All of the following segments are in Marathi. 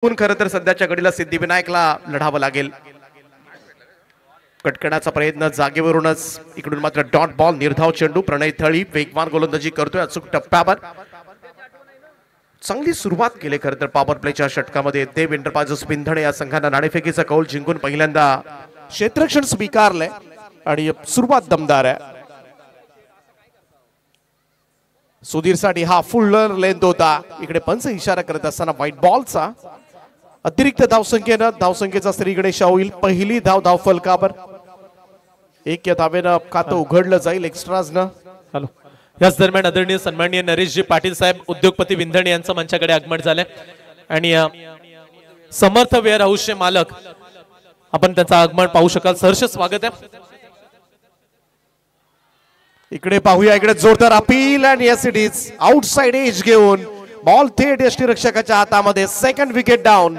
खरं तर सध्याच्या घडीला सिद्धिविनायकला लढावं लागेल. कटकण्याचा प्रयत्न जागेवरूनच इकडून मात्र डॉट बॉल निर्धाव चेंडू. प्रणय थळी वेगवान गोलंदाजी करतोय अचूक टप्प्यावर. चांगली सुरुवात केली खरं तर पॉवर प्लेच्या षटकामध्ये. देव एंटरप्राइजेस पिंधणे या संघानं नाणेफेकीचा कौल जिंकून पहिल्यांदा क्षेत्ररक्षण स्वीकारलंय आणि सुरुवात दमदार आहे. सुधीर साठी हा फुल लेंथ होता. इकडे पंच इशारा करत असताना व्हाईट बॉलचा अतिरिक्त धावसंख्येनं धावसंख्येचा श्री गणेश होईल. पहिली धाव धाव फलकावर. एक या धावेनं खातं उघडलं जाईल एक्स्ट्राजनं. हॅलो. याच दरम्यान आदरणीय सन्माननीय नरेशजी पाटील साहेब उद्योगपती विंधणे यांचं मंचाकडे आगमन झालंय आणि समर्थ वेअर हाऊसचे मालक आपण त्यांचं आगमन पाहू शकाल. सहर्ष स्वागत आहे. इकडे पाहूया. इकडे जोरदार अपील आणि yes it is outside edge घेऊन बॉल थेट यष्टीरक्षकाच्या हातामध्ये. Second wicket down.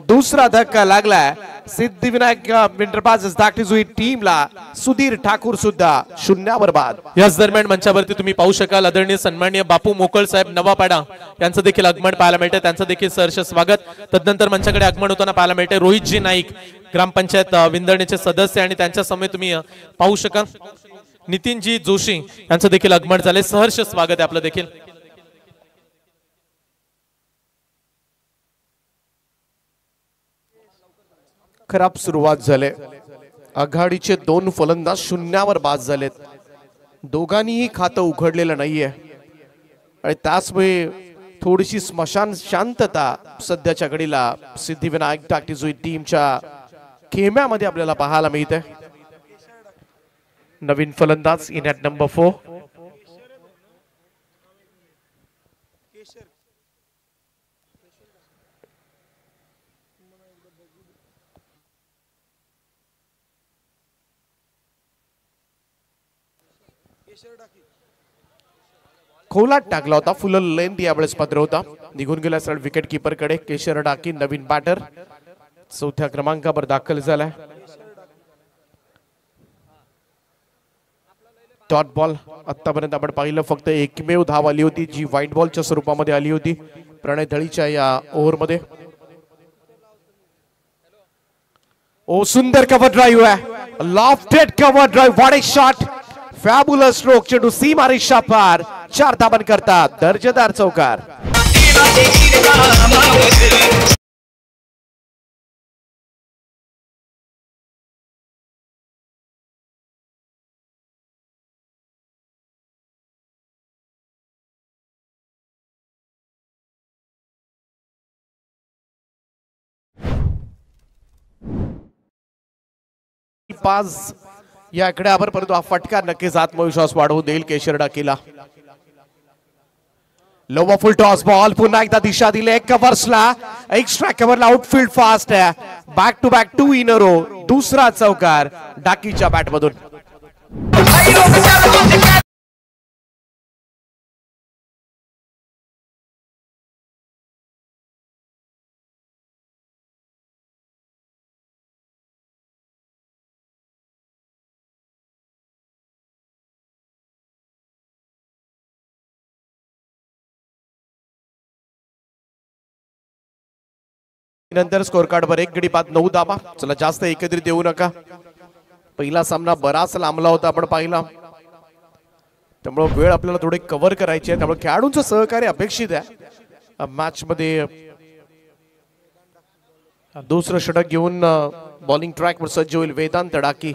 दुसरा धक्का लागलाय सिद्धिविनायक एंटरप्राइजेस धाकटी टीमला. सुधीर ठाकूर सुद्धा शून्यावर बाद. याच दरम्यान मंचावरती तुम्ही पाहू शकाल आदरणीय सन्माननीय बापू मोकळ साहेब नवापाडा यांचं देखील आगमन पाहायला मिळते. त्यांचं देखील सहर्ष स्वागत. तदनंतर मंचाकडे आगमन होताना पाहायला मिळते रोहितजी नाईक ग्रामपंचायत विंधणेचे सदस्य आणि त्यांच्या समोर तुम्ही पाहू शकाल नितीनजी जोशी यांचं देखील आगमन झाले. सहर्ष स्वागत आहे आपलं देखील. खराब सुरुवात झाले. आघाडीचे दोन फलंदाज शून्यावर बाद झालेत. दोघांनीही खातं उघडलेलं नाहीये आणि त्याचमुळे थोडीशी स्मशान शांतता सध्याच्या घडीला सिद्धिविनायक टाकटीजुई टीमच्या खेम्यामध्ये आपल्याला पाहायला मिळते. नवीन फलंदाज इन ॲट नंबर 4. खोलात टाकला होता. फुल लेंथ यावेळेस पात्र होता. निघून गेला सरळ विकेट किपर कडे. केशर डाकी नवीन बॅटर चौथ्या क्रमांकावर दाखल झालाय. Dot ball. आतापर्यंत आपण पाहिलं फक्त एकमेव धाव आली होती जी व्हाईट बॉलच्या स्वरूपामध्ये आली होती प्रणय थळीच्या या ओव्हरमध्ये. ओ सुंदर कव्हर ड्राईव्ह आहे. Lofted cover drive. What a shot. Fabulous stroke. चेंडू सीमारेषा पार. 4 धावन करतात. दर्जेदार चौकार. पाच या आकड्यावर परंतु हा फटका नक्कीच आत्मविश्वास वाढवू देईल केशर डाकीला. लोवा फुल टॉस बॉल. पुन्हा एकदा दिशा दिली. एक कव्हर्सला एक्स्ट्रा कव्हरला आउटफील्ड फास्ट आहे. Back to back 2 in a row. दुसरा चौकार डाकीच्या बॅटमधून. नंतर स्कोर कार्ड वर 1 गडी बाद 9 धावा. चला जास्त एकत्रित देऊ नका. पहिला सामना बराच लांबला होता आपण पाहिला त्यामुळे वेळ आपल्याला थोडे कव्हर करायची आहे. त्यामुळे खेळाडूंचं सहकार्य अपेक्षित आहे. मॅच मध्ये दुसरं षटक घेऊन बॉलिंग ट्रॅक वर सज्ज होईल वेदांत डाकी.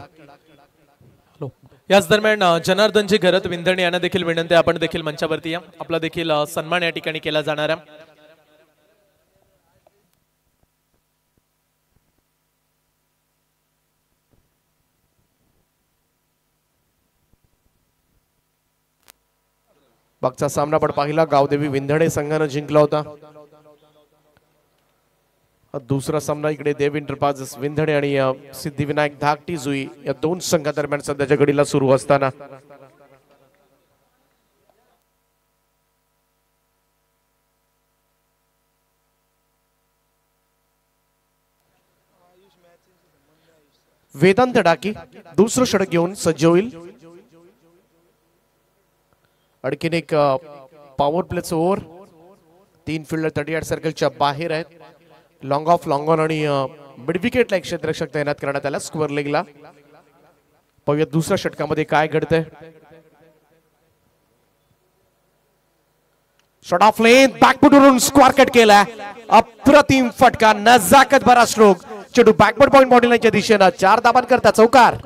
याच दरम्यान जनार्दनजी घरत विंधणे यांना देखील विनंती आपण देखील मंचावरती या. आपला देखील सन्मान या ठिकाणी केला जाणार आहे. मागचा सामना आपण पाहिला गावदेवी विंधणे संघानं जिंकला होता. दुसरा सामना इकडे देव एंटरप्राइजेस विंधणे आणि सिद्धिविनायक धाकटीजुई या दोन संघादरम्यान सध्याच्या घडीला सुरू असताना वेदांत डाकी दुसरं षटक घेऊन सज्ज होईल. आणखीन एक पॉवर प्लेचं ओव्हर. 3 फिल्डर 38 सर्कलच्या बाहेर आहेत. लॉंग ऑफ लॉंग ऑन आणि मिड विकेटला एक क्षेत्ररक्षक तैनात करण्यात आला स्क्वेअर लेगला. पाहूया दुसऱ्या षटकामध्ये काय घडतंय. शॉट ऑफ लेन बॅकफुटवरून स्क्वेअर कट केला. अप्रतिम फटका, नजाकत भरा स्ट्रोक. चेंडू बॅकवर्ड पॉइंट बॉडी लाईनच्या दिशेनं 4 धाबां करता चौकार.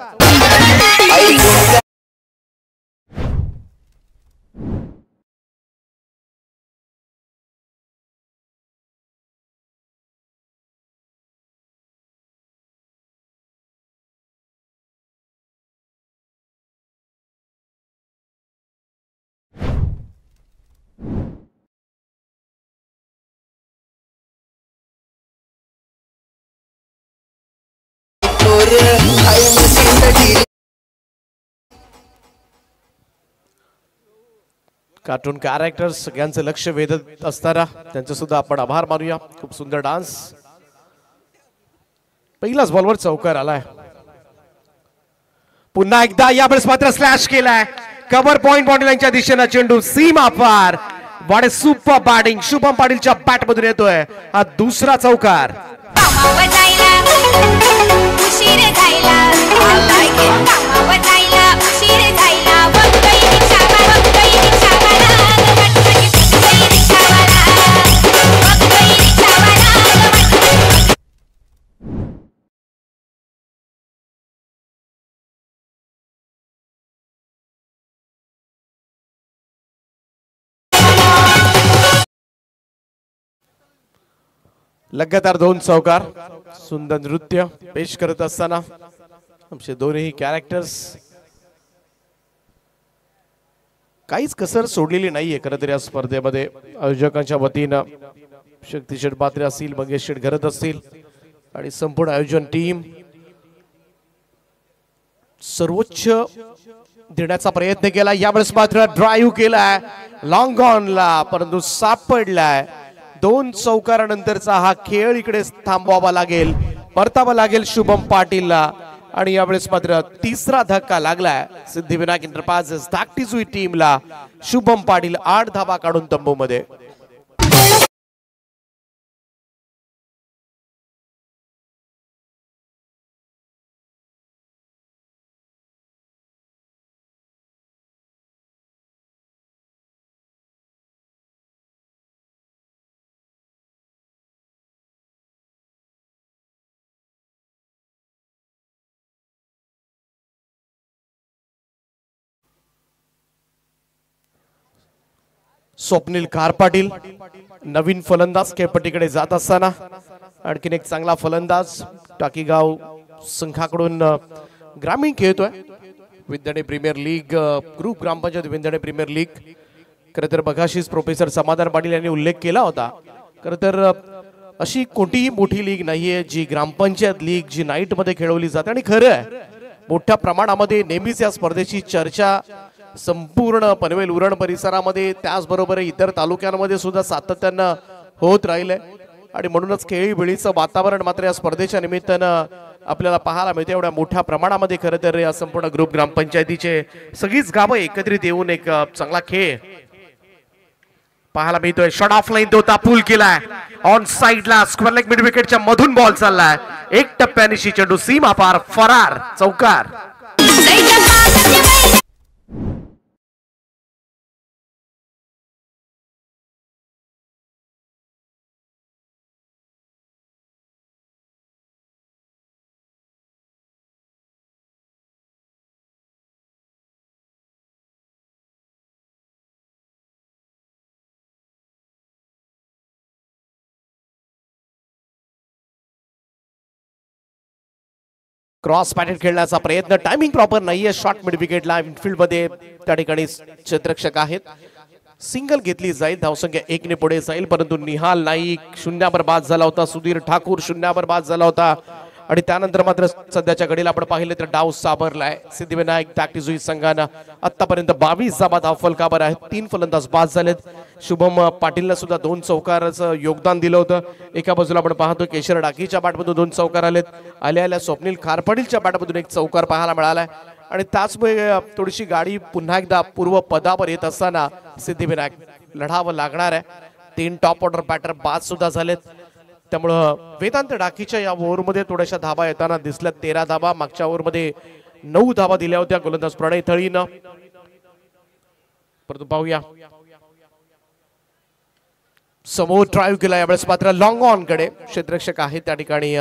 कार्टून कॅरेक्टर्स सगळ्यांचं लक्ष वेधत असताना त्यांचे सुद्धा आपण आभार मानूया. खूप सुंदर डान्स. पहिलाच बॉलवर चौकार आलाय. पुन्हा एकदा यावेळेस मात्र स्लॅश केलाय. कव्हर पॉइंट बॉडी लाईनच्या दिशेनं चेंडू सीमा पार. वाडे सुपर बॅटिंग शुभम पाटीलच्या बॅट मधून येतोय हा दुसरा चौकार. लगातार 2 चौकार. सुंदर नृत्य पेश करत असताना आमचे दोन्ही कॅरेक्टर्स काहीच कसर सोडलेली नाहीये खरं तर या स्पर्धेमध्ये. आयोजकांच्या वतीनं शक्ती शेठ बात्रे असतील, मंगेश शेठ घरत असतील आणि संपूर्ण आयोजन टीम सर्वोच्च देण्याचा प्रयत्न केला. यावेळेस मात्र ड्राईव्ह केलाय लॉंग ऑनला, परंतु सापडलाय. 2 चौकारानंतरचा हा खेळ इकडे थांबवावा लागेल, परतावा लागेल शुभम पाटीलला. आणि यावेळेस मात्र तिसरा धक्का लागलाय सिद्धिविनायक एंटरप्राइजेस धाकटी जुई टीमला. शुभम पाटील 8 धाबा काढून तंबूमध्ये. स्वप्नील कार पाटील नवीन फलंदाज केपटीकडे जात असताना आणखीन एक चांगला फलंदाज टाकीगाव संघाकडून ग्रामीण खेळतोय. विद्यार्थी प्रीमियर लीग ग्रुप ग्रामपंचायत विद्यार्थी प्रीमियर लीग. खरं तर बघाशीच प्रोफेसर समाधान पाटील यांनी उल्लेख केला होता. खरं तर अशी कोणतीही मोठी लीग नाहीये जी ग्रामपंचायत लीग जी नाईट मध्ये खेळवली जाते. आणि खरं आहे मोठ्या प्रमाणामध्ये नेहमीच या स्पर्धेची चर्चा संपूर्ण पनवेल उरण परिसरामध्ये त्याचबरोबर इतर तालुक्यांमध्ये सुद्धा सातत्यानं होत राहिले. आणि म्हणूनच खेळीबिळीचं वातावरण मात्र या स्पर्धेच्या निमित्तानं आपल्याला पाहायला मिळते. एवढ्या मोठ्या प्रमाणामध्ये खरं तर या संपूर्ण ग्रुप ग्रामपंचायतीचे सगळीच गावं एकत्रित येऊन एक चांगला खेळ पाहायला मिळतोय. शॉट ऑफ लाईन होता, पूल केलाय ऑन साइडला. स्क्वेअर लेग मिड विकेटच्या मधून बॉल चाललाय. 1 टप्प्यानिशी चेंडू सीमा पार, फरार चौकार. क्रॉस पॅटेड खेळण्याचा प्रयत्न, टायमिंग प्रॉपर नाहीये. शॉट मिड विकेटला इनफिल्ड मध्ये त्या ठिकाणी क्षेत्ररक्षक आहेत. सिंगल घेतली जाईल, धावसंख्या 1 ने पुढे जाईल. परंतु निहाल नाईक 0 बाद झाला होता, सुधीर ठाकूर 0 बाद झाला होता. आणि त्यानंतर मात्र सध्याच्या घडीला आपण पाहिले तर डाव साबरलाय सिद्धिविनायक धाकटी जुई संघानं. आतापर्यंत 22 धाबा धाव फलकावर आहेत. 3 फलंदाज बाद झालेत. शुभम पाटीलला सुद्धा 2 चौकाराचं योगदान दिलं होतं. एका बाजूला आपण पाहतो केशर डाकीच्या बॅटमधून 2 चौकार आलेत. आल्या स्वप्नील खारपाटीलच्या बॅटमधून 1 चौकार पाहायला मिळालाय. आणि त्याचमुळे थोडीशी गाडी पुन्हा एकदा पूर्व पदावर येत असताना सिद्धिविनायक लढावं लागणार आहे. 3 टॉप ऑर्डर बॅटर बाद सुद्धा झालेत. त्यामुळं वेदांत डाकीच्या या ओव्हरमध्ये थोड्याशा धाबा येताना दिसल्या. 13 धाबा, मागच्या ओव्हरमध्ये 9 धाबा दिल्या होत्या गोलंदाज प्रणय थळीनं. परंतु पाहूया समोर ड्राईव्ह केला यावेळेस मात्र लॉंग ऑन कडे क्षेत्ररक्षक आहे त्या ठिकाणी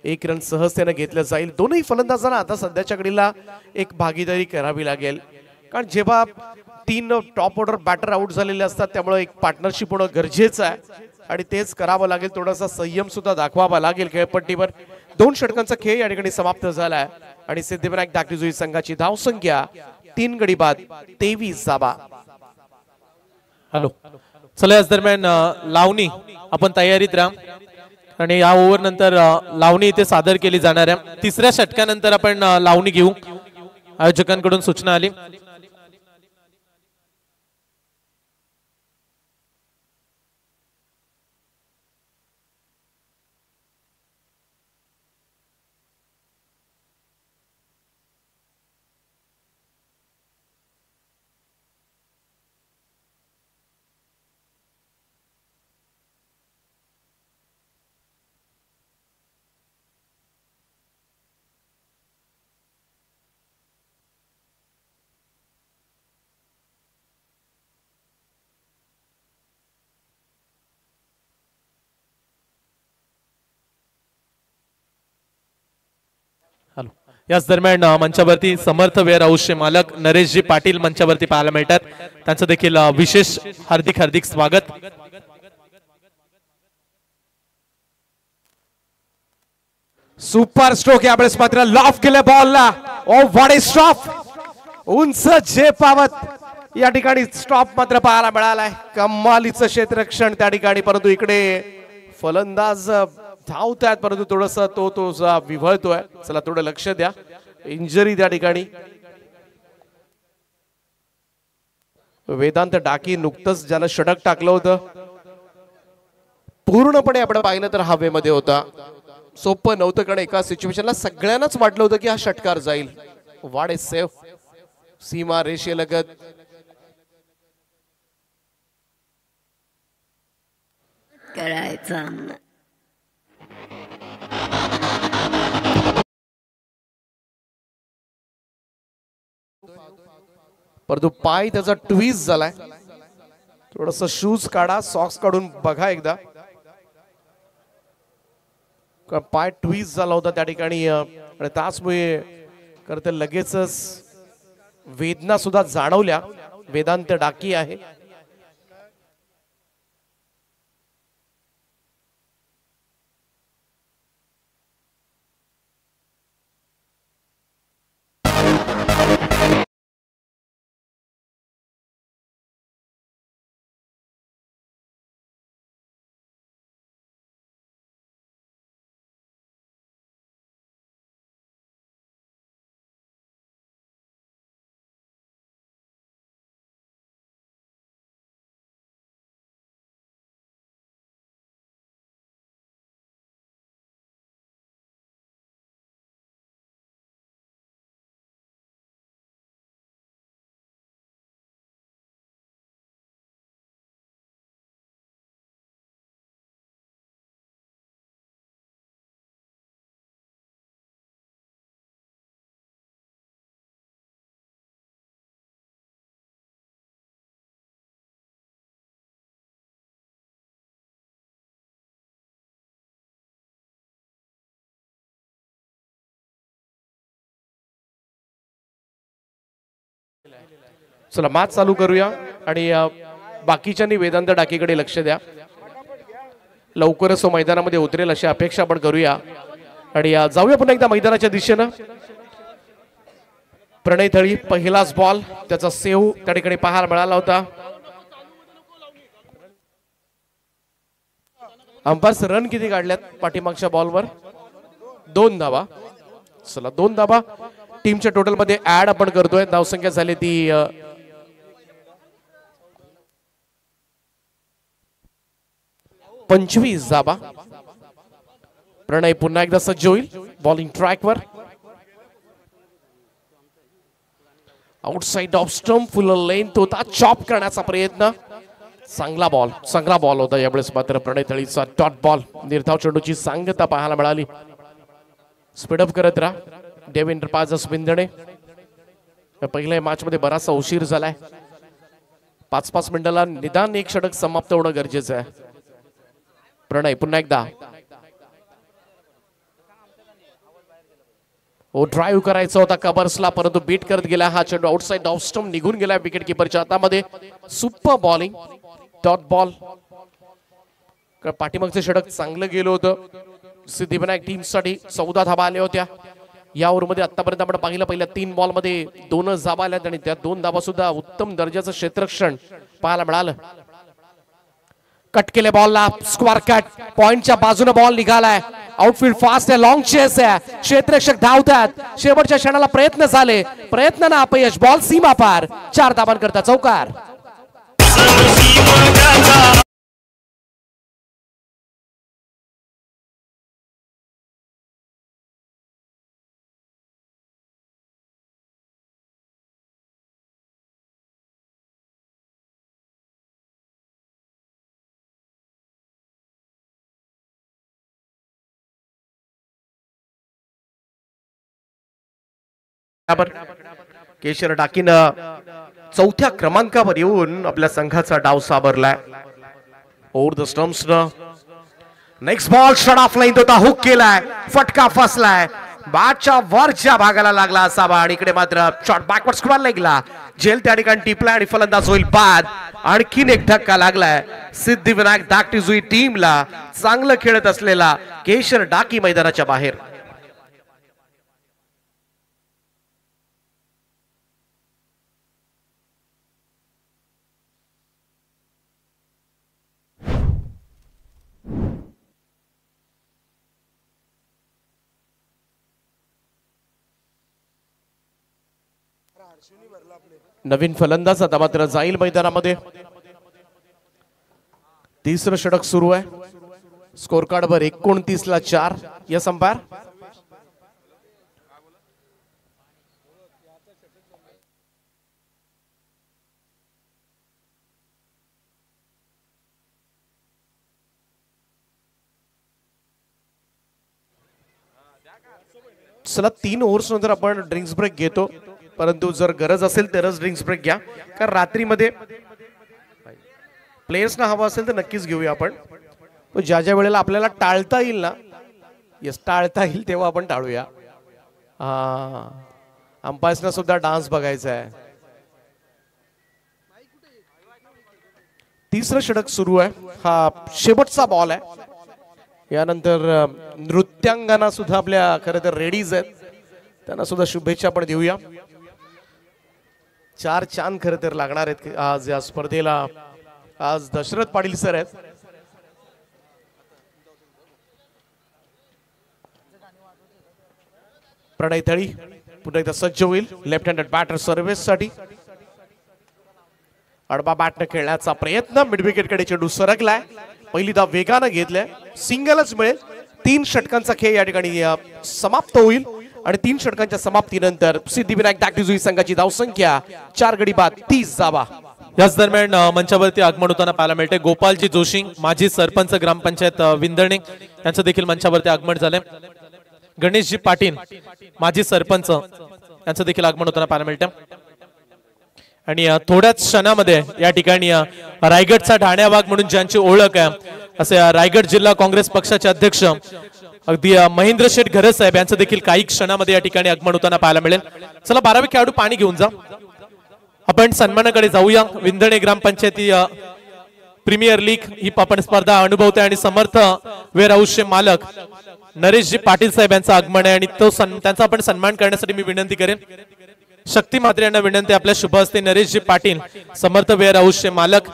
1 रन सहजतेने घेतलं जाईल. दोनही फलंदाजांना आता सध्याच्या घडीला एक भागीदारी करावी लागेल, कारण जेव्हा 3 टॉप ऑर्डर बॅटर आउट झालेले असतात त्यामुळे एक पार्टनरशिप होणं गरजेचं आहे आणि तेच करावं लागेल. थोडासा संयम सुद्धा दाखवावा लागेल खेळपट्टीवर. 2 षटकांचा खेळ या ठिकाणी समाप्त झालाय आणि सिद्धिविनायक धाकटीजुई संघाची धावसंख्या 3 गडी बाद 23 धावा. हॅलो, चला याच दरम्यान लावणी आपण तयारीत राहा आणि या ओव्हर नंतर लावणी इथे सादर केली जाणार आहे. 3ऱ्या षटकानंतर आपण लावणी घेऊ, आयोजकांकडून सूचना आली. हॅलो, याच दरम्यान मंचावरती समर्थ वेअर हाऊसचे मालक नरेशजी पाटील मंचावरती पाहायला मिळतात. त्यांचं देखील विशेष हार्दिक हार्दिक स्वागत. सुपर स्ट्रोक यावेळेस मात्र लॉफ केलं बॉलला. ओ व्हॉट ए स्टॉप, उंच झेपावत या ठिकाणी स्टॉप मात्र पाहायला मिळालाय. कमालीचं क्षेत्ररक्षण त्या ठिकाणी, परंतु इकडे फलंदाज धावतात परंतु थोडस तो विव्हळतोय. चला थोडं लक्ष द्या, इंजरी त्या ठिकाणी. वेदांत डाकी नुकतंच ज्यानं षटक टाकलं होतं पूर्णपणे आपण पाहिलं तर हवेमध्ये होता. सोपं नव्हतं, कारण एका सिच्युएशनला सगळ्यांनाच वाटलं होतं की हा षटकार जाईल. व्हॉट ए सेफ, सीमा रेषेलगत. करायचं परंतु पाय त्याचा ट्विस्ट झालाय. थोडस शूज काढा, सॉक्स काढून बघा एकदा. पाय ट्विस्ट झाला होता त्या ठिकाणी आणि त्याचमुळे करते लगेचच वेदना सुद्धा जाणवल्या. वेदांत डाकी आहे. चला मॅच चालू करूया आणि बाकीच्यांनी वेदांत डाकीकडे लक्ष द्या. लवकरच तो मैदानामध्ये उतरेल अशी अपेक्षा आपण करूया आणि जाऊया पुन्हा एकदा मैदानाच्या दिशेनं. प्रणय थळी पहिलाच बॉल, त्याचा सेव्ह त्या ठिकाणी पाहायला मिळाला होता. अंपायर्स रन किती काढल्यात पाठीमागच्या बॉलवर? 2 धावा. चला 2 धावा टीमच्या टोटल मध्ये ऍड आपण करतोय. धावसंख्या झाली ती 25 धावा. प्रणय पुन्हा एकदा सज्ज होईल बॉलिंग ट्रॅकवर. आउटसाइड ऑफ स्टंप, फुल लेंथ होता, चॉप करण्याचा प्रयत्न. चांगला बॉल होता यावेळेस मात्र प्रणय तळीचा डॉट बॉल. निर्धाव चेंडूची सांगता पाहायला मिळाली. स्पीडअप करत राहा देवेंद्र पाजस विंदणे. पहिल्या मॅच मध्ये बराचसा उशीर झालाय. 5-5 मिनिटाला निदान एक षटक समाप्त होणं गरजेचं आहे. प्रणय पुन्हा एकदा ड्राईव्ह करायचा होता कबर्सला, परंतु बीट करत गेला. हा चेंडू आउटसाइड ऑफ स्टंप निघून गेला विकेट किपरच्या हातामध्ये. Super bowling dot ball. पाठीमागचं षटक चांगलं गेलं होतं. सिद्धिविनायक टीम साठी 14 धावा आल्या होत्या या ओव्हरमध्ये. आतापर्यंत आपण पाहिलं पहिल्या 3 बॉल मध्ये 2 धावा आल्या आणि त्या 2 धावा सुद्धा उत्तम दर्जाचं क्षेत्ररक्षण पाहायला मिळालं. कट केले बॉलला, स्क्वेअर कट, पॉइंटच्या बाजूने बॉल निघालाय. आउटफील्ड फास्ट आहे, लॉंग चेस आहे, क्षेत्ररक्षक धावतात. शेवटच्या क्षणाला प्रयत्न झाले, प्रयत्नांना अपयश. बॉल सीमा पार, 4 धावांकरता चौकार. केशर डाकीनं 4थ्या क्रमांकावर येऊन आपल्या संघाचा डाव सावरलाय. ओव्हर द स्टंप्स न next ball shot of line होता, हुक केलाय, फटका फसलाय. बॅटच्या वरच्या भागाला लागला असावा आणि इकडे मात्र शॉट बॅकवर्ड स्क्वेअर लेगला. झेल त्या ठिकाणी टिपला आणि फलंदाज होईल बाद. आणखीन एक धक्का लागलाय सिद्धिविनायक धाकटी जुई टीमला. चांगलं खेळत असलेला केशर डाकी मैदानाच्या बाहेर. नवीन फलंदाज आता मात्र जाईल मैदानामध्ये. तिसरं षटक सुरू आहे. स्कोर कार्ड वर 29ला 4. Yes umpire. चला 3 ओव्हर्स नंतर आपण ड्रिंक्स ब्रेक घेतो, परंतु जर गरज असेल तरच ड्रिंक्स ब्रेक घ्या. कारण रात्रीमध्ये प्लेयर्सना हवा असेल तर नक्कीच घेऊया आपण. ज्या ज्या वेळेला आपल्याला टाळता येईल ना, टाळता येईल तेव्हा आपण टाळूया. अंपायर्सना सुद्धा डान्स बघायचा आहे. तिसरं षटक सुरू आहे. हा शेवटचा बॉल आहे. यानंतर नृत्यांगना सुद्धा आपल्या खरं तर रेडीज आहेत, त्यांना सुद्धा शुभेच्छा आपण देऊया. 4 चांद खरं तर लागणार आहेत आज या स्पर्धेला. आज दशरथ पाटील सर आहेत. प्रणय तळी पुन्हा एकदा सज्ज होईल लेफ्ट हँडेड बॅटर सर्व्हिस साठी. अडबा बॅटने खेळण्याचा प्रयत्न, मिड विकेट कडे चेंडू सरकलाय. पहिली धाव वेगानं घेतलाय, सिंगलच मिळेल. 3 षटकांचा खेळ या ठिकाणी समाप्त होईल आणि 3 षटकांच्या समाप्तीनंतर सिद्धिविनायक धाकटी जुई संघाची धावसंख्या 4 गडी बाद 30 धावा. याच दरम्यान मंचावरती आगमन होताना पाहायला मिळते गोपालजी जोशी माजी सरपंच ग्रामपंचायत विंदणे यांचं देखील मंचावरती आगमन झाले. गणेशजी पाटील माजी सरपंच यांचं देखील आगमन होताना पाहायला मिळते. आणि थोड्याच क्षणामध्ये या ठिकाणी रायगडचा ढाण्यावाग म्हणून ज्यांची ओळख आहे असे रायगड जिल्हा काँग्रेस पक्षाचे अध्यक्ष अगदी महेंद्र शेठ घरे साहेब यांचं देखील काही क्षणामध्ये या ठिकाणी आगमन होताना पाहायला मिळेल. चला 12वे खेळाडू पाणी घेऊन जा, आपण सन्मानाकडे जाऊया. विंदणे ग्रामपंचायती प्रीमियर लीग ही आपण स्पर्धा अनुभवते आणि समर्थ वेअर हाऊसचे मालक नरेशजी पाटील साहेब यांचं आगमन आहे आणि तो त्यांचा आपण सन्मान करण्यासाठी मी विनंती करेन. शक्ती म्हात्रे यांना विनंती, आपल्या शुभ हस्ते नरेशजी पाटील समर्थ वेअर हाऊसचे मालक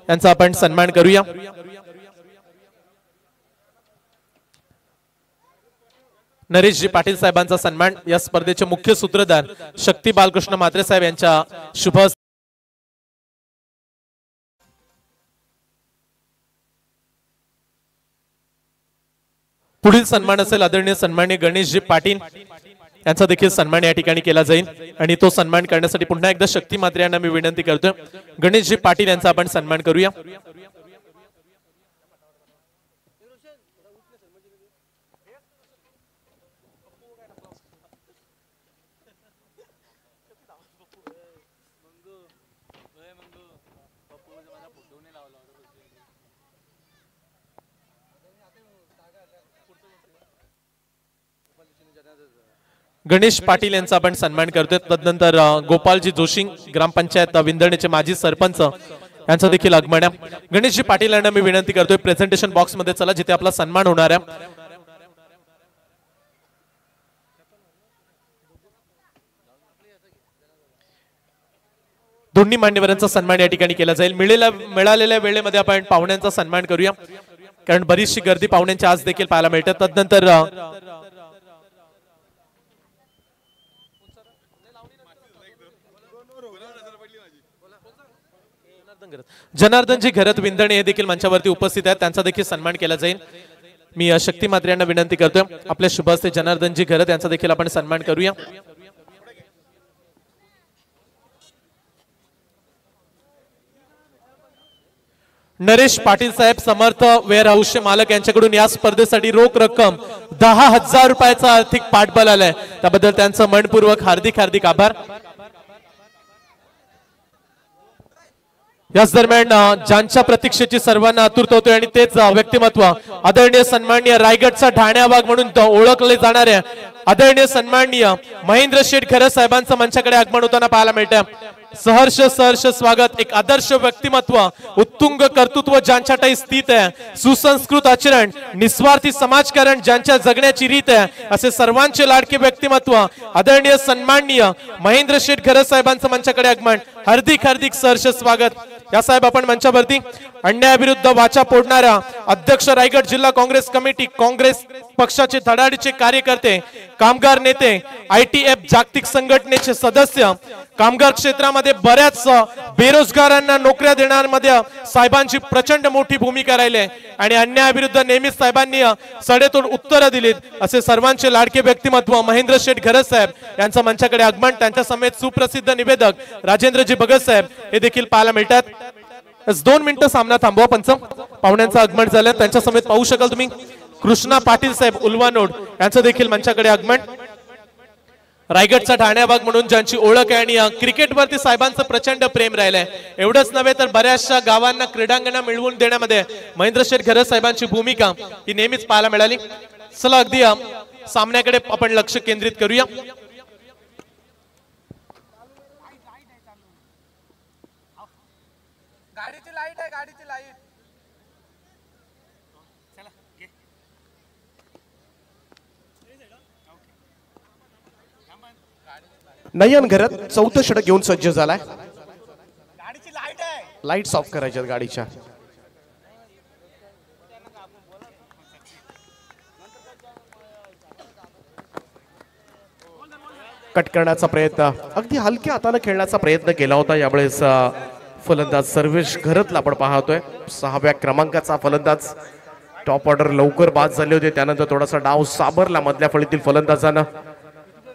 यांचा आपण सन्मान करूया. नरेशजी पाटील साहेबांचा सन्मान या स्पर्धेचे मुख्य सूत्रधार शक्ती बालकृष्ण म्हात्रे साहेब यांच्या शुभ हस्ते. पुढील सन्मान असेल आदरणीय सन्माननीय गणेशजी पाटील यांचा देखील सन्मान या ठिकाणी केला जाईल आणि तो सन्मान करण्यासाठी पुन्हा एकदा शक्ती मात्रे यांना मी विनंती करतोय गणेशजी पाटील यांचा आपण सन्मान करूया. गणेश पाटील यांचा आपण सन्मान करतोय. तदनंतर गोपालजी जोशी ग्रामपंचायत विंदणीचे माजी सरपंच यांचं देखील आगमन आहे. गणेशजी पाटील यांना मी विनंती करतोय प्रेझेंटेशन बॉक्स मध्ये चला जिथे आपला सन्मान होणार आहे. दोन्ही मान्यवरांचा सन्मान या ठिकाणी केला जाईल. मिळालेल्या वेळेमध्ये आपण पाहुण्यांचा सन्मान करूया कारण बरीचशी गर्दी पाहुण्यांची आज देखील पाहायला मिळते. तदनंतर जनार्दनजी घरत विंदणे हे देखील मंचावरती उपस्थित आहेत. त्यांचा देखील सन्मान केला जाईल. मी शक्ती मात्रे यांना विनंती करतोय आपल्या शुभ हस्ते जनार्दनजी घरत यांचा देखील आपण सन्मान करूया. नरेश पाटील साहेब समर्थ वेअर हाऊसचे मालक यांच्याकडून या स्पर्धेसाठी रोख रक्कम 10,000 रुपयाचा आर्थिक पाठबळ आलाय. त्याबद्दल त्यांचं मनपूर्वक हार्दिक हार्दिक आभार. याच दरम्यान ज्यांच्या प्रतीक्षेची सर्वांना आतुरता होती आणि तेच व्यक्तिमत्व आदरणीय सन्माननीय रायगडचा ठाण्या भाग म्हणून ओळखले जाणारे आदरणीय सन्माननीय महेंद्र शेठ खरे साहेबांचं मंचाकडे आगमन होताना पाहायला मिळतं. सहर्ष सहर्ष स्वागत. एक आदर्श व्यक्तिमत्व उत्तुंग कर्तृत्व ज्यांच्याठाई स्थित आहे, सुसंस्कृत आचरण, निस्वार्थी समाजकारण ज्यांच्या जगण्याची रीत आहे, असे सर्वांचे लाडके व्यक्तिमत्व आदरणीय सन्माननीय महेंद्र शेठ खरे साहेबांचं मंचाकडे आगमन. हार्दिक हार्दिक सहर्ष स्वागत. या साहेब आपण मंचावरती अन्यायाविरुद्ध वाचा फोडणाऱ्या अध्यक्ष रायगड जिल्हा काँग्रेस कमिटी काँग्रेस पक्षाचे धडाडीचे कार्यकर्ते, कामगार नेते, ITF जागतिक संघटनेचे सदस्य, कामगार क्षेत्रामध्ये बऱ्याच बेरोजगारांना नोकऱ्या देण्यामध्ये साहेबांची प्रचंड मोठी भूमिका राहिली आणि अन्यायाविरुद्ध नेहमीच साहेबांनी सडेतोड उत्तरं दिलीत. असे सर्वांचे लाडके व्यक्तिमत्व महेंद्र शेठ घरत साहेब यांचं मंचाकडे आगमन. त्यांच्या समेत सुप्रसिद्ध निवेदक राजेंद्रजी भगत साहेब हे देखील पाहायला मिळतात. 2 मिनिटं सामना थांबवा. पंच पाहुण्यांचं आगमन झालं. त्यांच्या समेत पाहू शकाल तुम्ही कृष्णा पाटील साहेब उल्वानोड यांचं देखील मंचाकडे आगमन. रायगडचा ठाण्या भाग म्हणून ज्यांची ओळख आहे आणि क्रिकेटवरती साहेबांचं प्रचंड प्रेम राहिलंय. एवढंच नव्हे तर बऱ्याचशा गावांना क्रीडांगणा मिळवून देण्यामध्ये महेंद्र शेठ घरत साहेबांची भूमिका ही नेहमीच पाहायला मिळाली. चला अगदी सामन्याकडे आपण लक्ष केंद्रित करूया. गाडीची लाईट आहे, गाडीची लाईट. नयन घरत चौथं षटक घेऊन सज्ज झालाय. गाडीची लाईट आहे. लाईट्स ऑफ करायच्यात गाडीच्या. कट करण्याचा प्रयत्न, अगदी हलक्या हाताने खेळण्याचा प्रयत्न केला होता यावेळेस फलंदाज सर्वेश घरतला आपण पाहतोय. 6व्या क्रमांकाचा फलंदाज. टॉप ऑर्डर लवकर बाद झाले होते, त्यानंतर थोडासा डाव साबरला मधल्या फळीतील फलंदाजानं.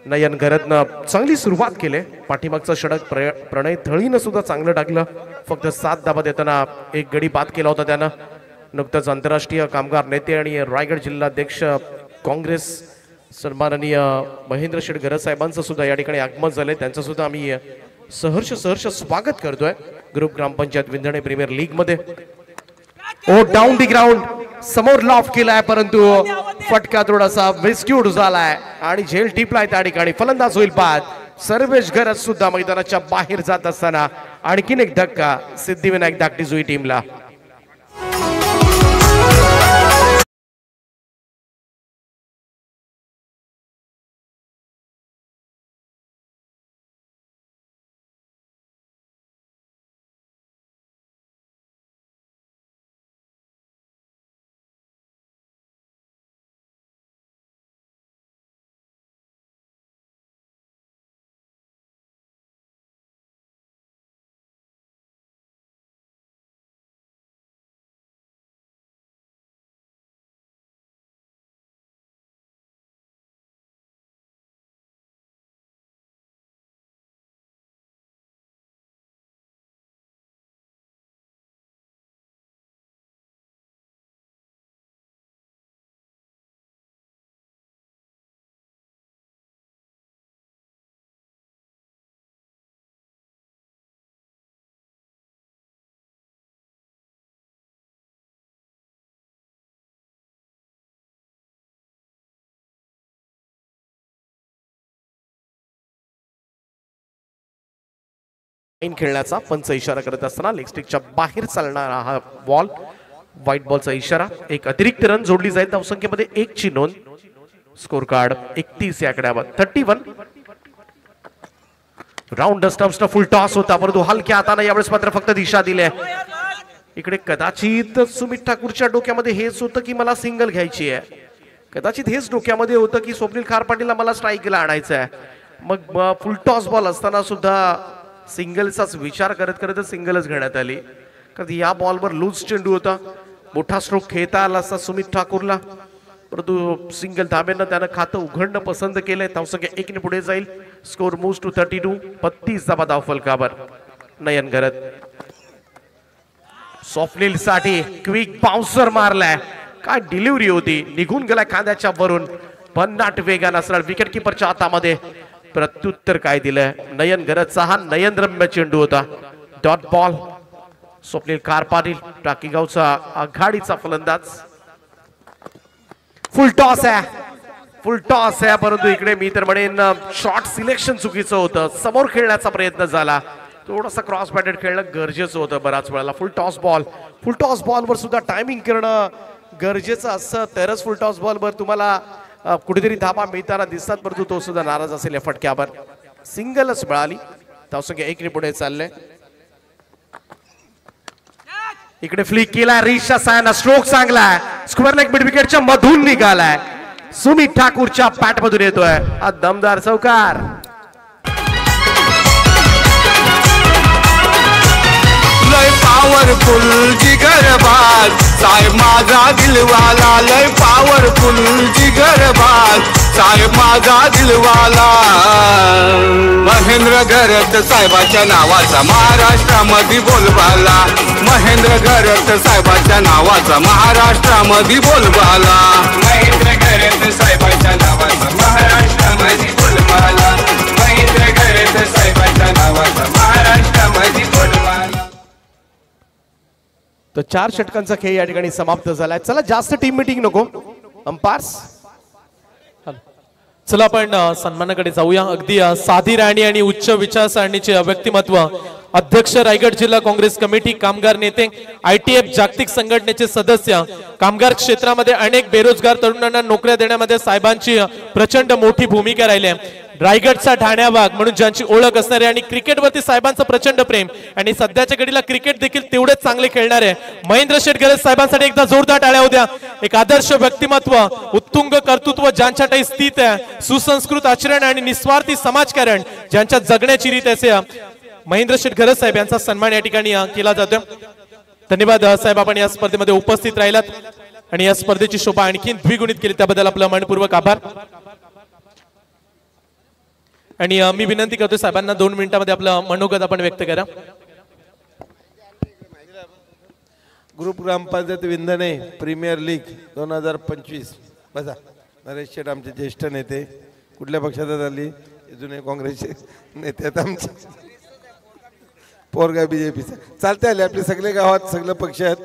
नयन घरतनं चांगली सुरुवात केली. पाठीमागचं षटक प्रणय थळीनं सुद्धा चांगलं टाकलं. फक्त 7 धावा देताना एक गडी बाद केला होता त्यानं. नुकतंच आंतरराष्ट्रीय कामगार नेते आणि रायगड जिल्हाध्यक्ष काँग्रेस सन्माननीय महेंद्र शेठ घरत साहेबांचं सुद्धा या ठिकाणी आगमन झालंय. त्यांचं सुद्धा आम्ही सहर्ष सहर्ष स्वागत करतोय ग्रुप ग्रामपंचायत विंधणे प्रीमियर लीग मध्ये. ओ डाऊन दी ग्राउंड समोर लॉफ केलाय परंतु फटका थोडासा रेस्क्यूड झालाय आणि झेल टिपलाय त्या ठिकाणी. फलंदाज होईल बाद. सर्वेश घरत सुद्धा मैदानाच्या बाहेर जात असताना आणखीन एक धक्का सिद्धिविनायक धाकटी जुई टीमला. लाईन खेळण्याचा पंच इशारा करत असताना लेग स्टिकच्या बाहेर चालणारा हा बॉल, व्हाईट बॉलचा इशारा. एक अतिरिक्त रन जोडली जाईल धावसंख्येमध्ये 1 ची नोंद. स्कोर कार्ड 31 या आकड्यावर 31. राऊंड स्टंप्सला फुल टॉस होता परंतु हलक्या हाताने यावेळेस मात्र फक्त दिशा दिली आहे. इकडे कदाचित सुमित ठाकूरच्या डोक्यामध्ये हेच होतं की मला सिंगल घ्यायची आहे, कदाचित हेच डोक्यामध्ये होतं की स्वप्नील खार पाटीलला मला स्ट्राईकला आणायचं आहे. मग फुल टॉस बॉल असताना सुद्धा सिंगलचाच विचार करत करत सिंगलच घेण्यात आली, कारण या बॉलवर लूज चेंडू होता. मोठा स्ट्रोक खेळता आला असता सुमित ठाकूरला, परंतु सिंगल धाब्यानं त्यानं खातं उघडणं पसंत केलंय. धावसंख्या 1 ने पुढे जाईल. Score moves to 32. 32 धावा धावफलकावर. नयन घरत स्वप्नील साठी क्विक बाउन्सर मारलाय, काय डिलिव्हरी होती, निघून गेलाय खांद्याच्या वरून भन्नाट वेगानं सरळ विकेट किपरच्या हातामध्ये. प्रत्युत्तर काय दिलंय नयन घरतचा हा नयनरम्य चेंडू होता. Dot ball. स्वप्नील खार पाटील टाकीगावचा आघाडीचा फलंदाज. फुल टॉस आहे, फुल टॉस आहे, परंतु इकडे मी तर म्हणेन शॉट सिलेक्शन चुकीचं होतं. समोर खेळण्याचा प्रयत्न झाला, थोडासा क्रॉस बॅटेड खेळणं गरजेचं होतं बराच वेळेला. Full toss ball, full toss बॉलवर सुद्धा टायमिंग करणं गरजेचं असतं, तरच फुल टॉस बॉलवर तुम्हाला कुठेतरी धाबा मिळताना दिसतात, परंतु तो सुद्धा नाराज असेल या फटक्यावर. सिंगलच मिळाली. धावसंख्या 1 ने पुढे चालले. इकडे फ्लिक केला रिशा सायना, स्ट्रोक चांगला, स्क्वेअर लेग मिड विकेटच्या मधून निघालाय. सुमित ठाकूरच्या पॅट मधून येतोय हा दमदार चौकार. लय पॉवरफुल जिगरबाज साहेब माझा दिलवाला, लय पॉवरफुल जिगरबाज साहेब माझा दिलवाला. महेंद्र घरत साहेबाच्या नावाचा महाराष्ट्रामध्ये बोलबाला, महेंद्र घरत साहेबाच्या नावाचा महाराष्ट्रामध्ये बोलबाला, महेंद्र घरत साहेबाच्या नावाचा महाराष्ट्रामध्ये बोलबाला, महेंद्र घरत साहेबाच्या नावाचा महाराष्ट्रामध्ये बोलबाला. तो 4 षटकांचा खेळ या ठिकाणी समाप्त झालाय. चला जास्त टीम मीटिंग नको, अंपायर्स. चला आपण सन्मानाकडे जाऊया. अगदी साधी राणी आणि उच्च विचारसरणीचे व्यक्तिमत्व, अध्यक्ष रायगड जिल्हा काँग्रेस कमिटी, कामगार नेते, ITF जागतिक संघटनेचे सदस्य, कामगार क्षेत्रामध्ये अनेक बेरोजगार तरुणांना नोकऱ्या देण्यामध्ये साहेबांची प्रचंड मोठी भूमिका राहिली आहे. रायगडचा ठाण्याबाग म्हणून ज्यांची ओळख असणारे आणि क्रिकेटवरती साहेबांचं प्रचंड प्रेम आणि सध्याच्या घडीला क्रिकेट देखील तेवढेच चांगले खेळणारे महेंद्र शेठ घरत साहेबांसाठी एकदा जोरदार टाळ्या होत्या. एक आदर्श व्यक्तिमत्व, उत्तुंग कर्तृत्व ज्यांच्यासाठी स्थित आहे, सुसंस्कृत आचरण आणि निस्वार्थी समाजकारण ज्यांच्या जगण्याची रीत असे महेंद्र शेठ घरत साहेब यांचा सन्मान या ठिकाणी केला जातो. धन्यवाद साहेब, आपण या स्पर्धेमध्ये उपस्थित राहिलात आणि या स्पर्धेची शोभा आणखी द्विगुणित केली, त्याबद्दल आपलं मनपूर्वक आभार. आणि मी विनंती करतो साहेबांना 2 मिनिटांमध्ये आपलं मनोगत आपण व्यक्त करा. ग्रुप ग्रामपंचायत विंधने प्रीमियर लीग 2025. बसा. नरेश शेठ आमचे ज्येष्ठ नेते, कुठल्या पक्षात झाली, जुने काँग्रेसचे नेते आहेत आमचे, पोरगा BJPचा. चालते आले आपले सगळे गावात सगळे पक्ष आहेत,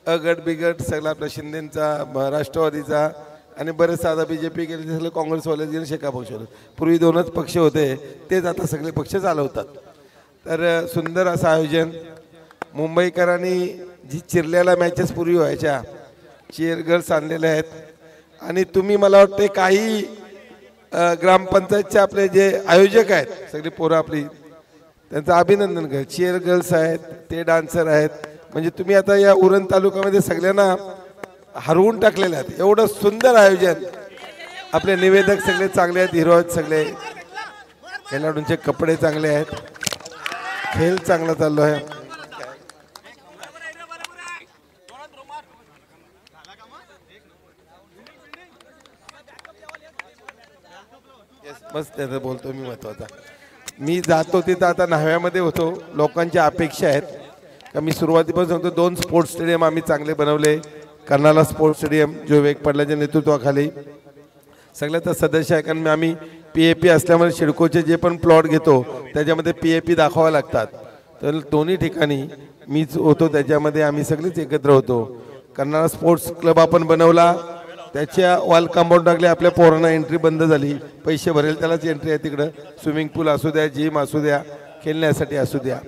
अ गट बिगट सगळा आपला शिंदेचा, राष्ट्रवादीचा आणि बरेच साधा BJP गेले ते सगळे काँग्रेसवाले गेले, शेका पक्षवाले. पूर्वी 2च पक्ष होते, तेच आता सगळे पक्ष चालवतात. तर सुंदर असं आयोजन. मुंबईकरांनी जी चिरलेल्या मॅचेस पूर्वी व्हायच्या, चेअर गर्ल्स आणलेल्या आहेत आणि तुम्ही मला वाटते काही ग्रामपंचायतचे आपले जे आयोजक आहेत सगळी पोरं आपली, त्यांचं अभिनंदन कर. चेअर गर्ल्स आहेत, ते डान्सर आहेत, म्हणजे तुम्ही आता या उरण तालुक्यामध्ये सगळ्यांना हरवून टाकलेले आहेत. एवढं सुंदर आयोजन. आपले निवेदक सगळे चांगले आहेत, हिरो आहेत सगळे, खेळाडूंचे कपडे चांगले आहेत, खेळ चांगला चाललो आहे. बस त्याचं बोलतो मी महत्वाचा. मी जातो तिथं आता न्हाव्यामध्ये होतो, लोकांच्या अपेक्षा आहेत का मी सुरुवातीपासून सांगतो 2 स्पोर्ट्स स्टेडियम आम्ही चांगले बनवले. कर्नाला स्पोर्ट्स स्टेडियम जो वेग पडल्याच्या नेतृत्वाखाली सगळ्याचा सदस्य आहे, कारण आम्ही PAP असल्यामुळे सिडकोचे जे पण प्लॉट घेतो त्याच्यामध्ये PAP दाखवावे लागतात. तर दोन्ही ठिकाणी मीच होतो, त्याच्यामध्ये आम्ही सगळेच एकत्र होतो. कर्नाला स्पोर्ट्स क्लब आपण बनवला, त्याच्या वॉल कंपाऊंड टाकले, आपल्या पोरांना एंट्री बंद झाली, पैसे भरेल त्यालाच एंट्री आहे. तिकडं स्विमिंग पूल असू द्या, जिम असू द्या, खेळण्यासाठी असू द्या.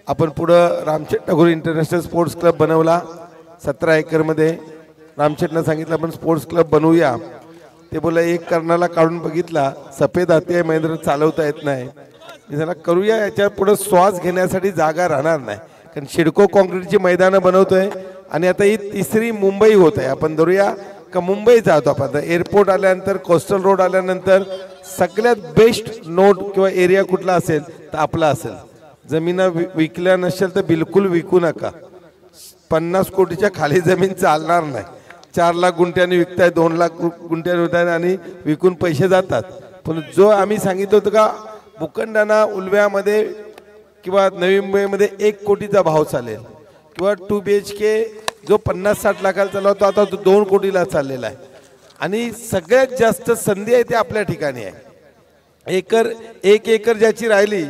आपण पुढं Ramsheth Tagore international sports club बनवला 17 एकरमध्ये. रामशेठनं सांगितलं आपण स्पोर्ट्स क्लब बनवूया. ते बोला एक कर्णाला काढून बघितला, सफेद हाती आहे महेंद्र, चालवता येत नाही. मी त्याला करूया, याच्या पुढे श्वास घेण्यासाठी जागा राहणार नाही. कारण शिडको कॉन्क्रीटची मैदानं बनवतोय आणि आता ही तिसरी मुंबई होत आहे. आपण धरूया का मुंबई जातो आपण. एअरपोर्ट आल्यानंतर, कोस्टल रोड आल्यानंतर सगळ्यात बेस्ट नोड किंवा एरिया कुठला असेल तर आपला असेल. जमिना विकल्या नसेल तर बिलकुल विकू नका. 50 कोटीच्या खाली जमीन चालणार नाही. 4 लाख गुंठ्यांनी विकताय, 2 लाख गुंठ्यांनी विकताय आणि विकून पैसे जातात. पण जो आम्ही सांगितलं होतं का भूखंडांना उलव्यामध्ये किंवा नवी मुंबईमध्ये 1 कोटीचा भाव चालेल किंवा 2 BHK जो 50-60 लाखाला चालला होता आता तो 2 कोटीला चाललेला आहे. आणि सगळ्यात जास्त संधी आहे ते आपल्या ठिकाणी आहे. 1 एकर ज्याची राहिली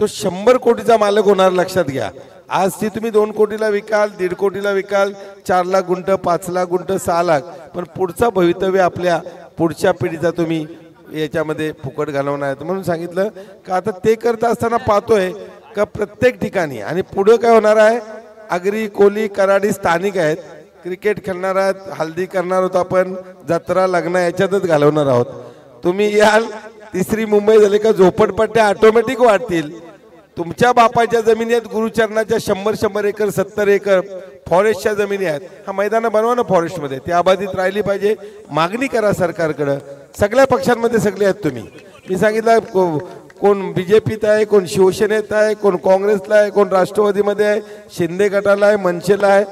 तो 100 कोटीचा मालक होणार, लक्षात घ्या. आज ती तुम्ही 2 कोटीला विकाल, 1.5 कोटीला विकाल, 4 लाख गुंठ, 5 लाख गुंठ, 6 लाख, पण पुढचा भवितव्य आपल्या पुढच्या पिढीचा तुम्ही याच्यामध्ये फुकट घालवणार आहे. म्हणून सांगितलं का आता ते करत असताना पाहतोय का प्रत्येक ठिकाणी आणि पुढं काय होणार आहे. आगरी, कोली, कराडी स्थानिक आहेत. क्रिकेट खेळणार आहात, हल्दी करणार आहोत आपण, जत्रा, लग्न याच्यातच घालवणार आहोत. तुम्ही याल, तिसरी मुंबई झाली का झोपडपट्ट्या ऑटोमॅटिक वाढतील. तुमच्या बापाच्या जमिनी आहेत गुरुचरणाच्या 100 एकर, 70 एकर फॉरेस्टच्या जमिनी आहेत. हा मैदानं बनवा ना फॉरेस्टमध्ये, ती आबादित राहिली पाहिजे. मागणी करा सरकारकडं. सगळ्या पक्षांमध्ये सगळे आहेत तुम्ही. मी सांगितलं कोण BJPत आहे, कोण शिवसेनेत आहे, कोण काँग्रेसला आहे, कोण राष्ट्रवादीमध्ये आहे, शिंदे गटाला आहे, मनसेला आहे.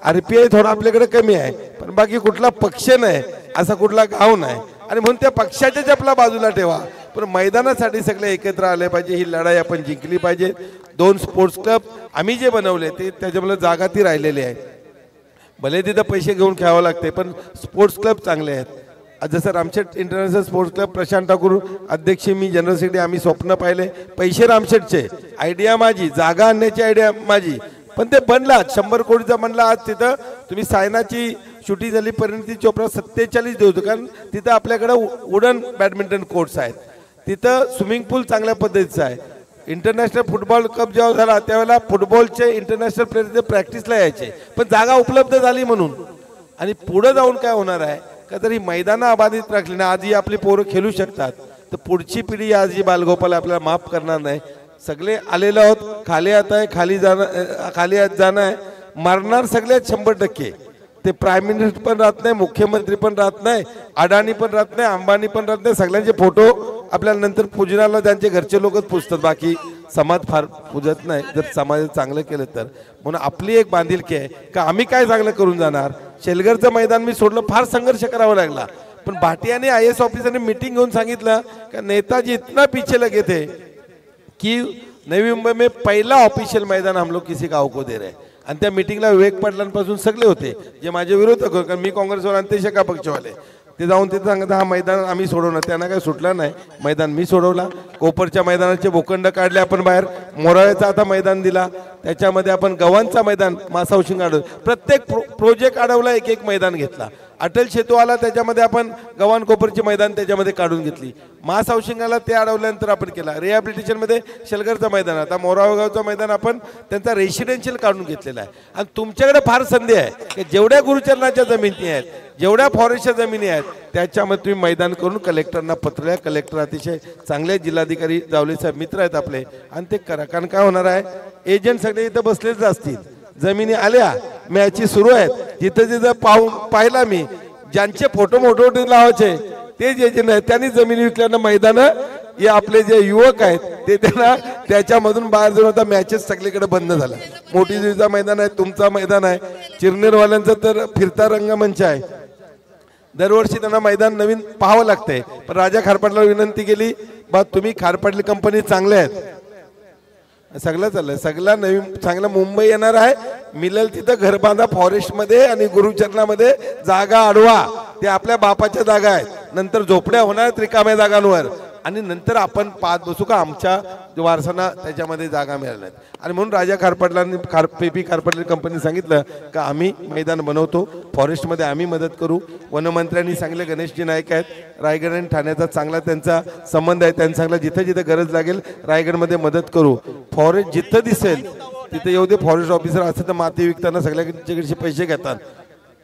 RPI थोडा आपल्याकडे कमी आहे, पण बाकी कुठला पक्ष नाही, असा कुठला गाव नाही. आणि म्हणून त्या पक्षाच्याच आपल्या बाजूला ठेवा, पण मैदानासाठी सगळे एकत्र आले पाहिजे. ही लढाई आपण जिंकली पाहिजे. 2 स्पोर्ट्स क्लब आम्ही जे बनवले ते त्याच्यामुळे जागा ती राहिलेली आहे. भले तिथं पैसे घेऊन खेळावं लागते, पण स्पोर्ट्स क्लब चांगले आहेत. जसं Ramsheth international sports club, Prashant Thakur अध्यक्ष, मी जनरल सेक्रेटरी, आम्ही स्वप्न पाहिले. पैसे रामशेठचे, आयडिया माझी, जागा आणण्याची आयडिया माझी, पण ते बनला 100 कोटीचा बनला. आज तिथं तुम्ही सायनाची शूटिंग झाली, परिणिती चोप्रा 47 देऊ, कारण तिथं आपल्याकडं वुडन बॅडमिंटन कोर्ट्स आहेत, तिथं स्विमिंग पूल चांगल्या पद्धतीचं आहे. इंटरनॅशनल फुटबॉल कप जेव्हा झाला त्यावेळेला फुटबॉलचे इंटरनॅशनल प्लेयर प्रॅक्टिसला यायचे, पण जागा उपलब्ध झाली म्हणून. आणि पुढे जाऊन काय होणार आहे का, तर ही मैदानं अबाधित राखली ना, आजही आपली पोरं खेळू शकतात, तर पुढची पिढी आज ही बालगोपाल आपल्याला माफ करणार नाही. सगळे आलेलो आहोत, खाली आता आहे, खाली जाणं आहे, मरणार सगळ्यात 100%. ते प्राईम मिनिस्टर पण राहत नाही, मुख्यमंत्री पण राहत नाही, अडाणी पण राहत नाही, अंबानी पण राहत नाही. सगळ्यांचे फोटो आपल्याला नंतर पूजनाला त्यांचे घरचे लोकच पुजतात, बाकी समाज फार पूजत नाही. जर समाज चांगलं केलं तर. म्हणून आपली एक बांधिलकी आहे का आम्ही काय चांगलं करून जाणार. शेलगरचं मैदान मी सोडलं, फार संघर्ष करावा लागला, पण भाटियाने IAS ऑफिसरने मीटिंग घेऊन सांगितलं का नेताजी इतना पीछे लगे थे कि नवी मुंबई में पहला ऑफिशियल मैदान हम लोग किसी गाँव को दे रहे हैं. आणि त्या मीटिंगला विवेक पाटलांपासून सगळे होते जे माझे विरोधक होते, कारण मी काँग्रेसवर आणि ते शेका पक्षवाले. ते जाऊन तिथे सांगत हा मैदान आम्ही सोडवणार. त्यांना काही सुटला नाही, मैदान मी सोडवला. कोपरच्या मैदानाचे भूखंड काढले आपण बाहेर, मोराळ्याचा आता मैदान दिला, त्याच्यामध्ये आपण गव्हांचा मैदान, मास हाऊसिंग अडवलं, प्रत्येक प्रोजेक्ट अडवला, एक मैदान घेतला. अटल सेतू आला त्याच्यामध्ये आपण गव्हाण कोपरची मैदान त्याच्यामध्ये काढून घेतली. मास हाऊसिंग आला ते अडवल्यानंतर आपण केला. रिहॅबिलिटेशनमध्ये शेलगरचं मैदान, आता मोराळगावचं मैदान आपण त्यांचा रेसिडेन्शियल काढून घेतलेला आहे. आणि तुमच्याकडे फार संधी आहे की जेवढ्या गुरुचरणाच्या जमिनी आहेत, जेवढ्या फॉरेस्टच्या जमिनी आहेत, त्याच्यामध्ये तुम्ही मैदान करून कलेक्टरना पत्र द्या. कलेक्टर अतिशय चांगले, जिल्हाधिकारी जावले साहेब मित्र आहेत आपले, आणि ते करा. कारण काय होणार आहे, एजंट सगळे इथं बसलेच असतील, जमिनी आल्या, मॅची सुरू आहेत, जिथं जिथं पाहिला मी, ज्यांचे फोटो मोठे लावायचे तेच एजंट आहेत. त्यांनी जमिनी विकल्यानं मैदानं, हे आपले जे युवक आहेत ते त्यांना त्याच्यामधून बाहेर जाऊन आता मॅचेस सगळीकडे बंद झाला. मोठी जुईचा मैदान आहे, तुमचा मैदान आहे, चिरनेरवाल्यांचं तर फिरता रंगमंच आहे. दरवर्षी त्यांना मैदान नवीन पाहावं लागतंय. पण राजा खारपाटला विनंती केली, बा तुम्ही खारपाटली कंपनी चांगले आहेत, सगळं चाललंय, सगळा नवीन चांगला मुंबई येणार आहे, मिळेल तिथं घर बांधा फॉरेस्टमध्ये आणि गुरुचरणामध्ये जागा अडवा. ते आपल्या बापाच्या जागा आहेत, नंतर झोपड्या होणार रिकाम्या जागांवर. आणि नंतर आपण पाहत बसू का आमच्या वारसांना त्याच्यामध्ये जागा मिळाल्या नाहीत. आणि म्हणून राजा खारपटलांनी पेपी खारपटले कंपनी सांगितलं का आम्ही मैदान बनवतो, फॉरेस्टमध्ये आम्ही मदत करू. वनमंत्र्यांनी सांगितलं, गणेशजी नाईक आहेत, रायगड आणि ठाण्याचा चांगला त्यांचा संबंध आहे, त्यांनी सांगितलं जिथं जिथं गरज लागेल रायगडमध्ये मदत करू. फॉरेस्ट जिथं दिसेल तिथे येऊ दे. फॉरेस्ट ऑफिसर असं तर माती विकताना सगळ्याकडचे पैसे घेतात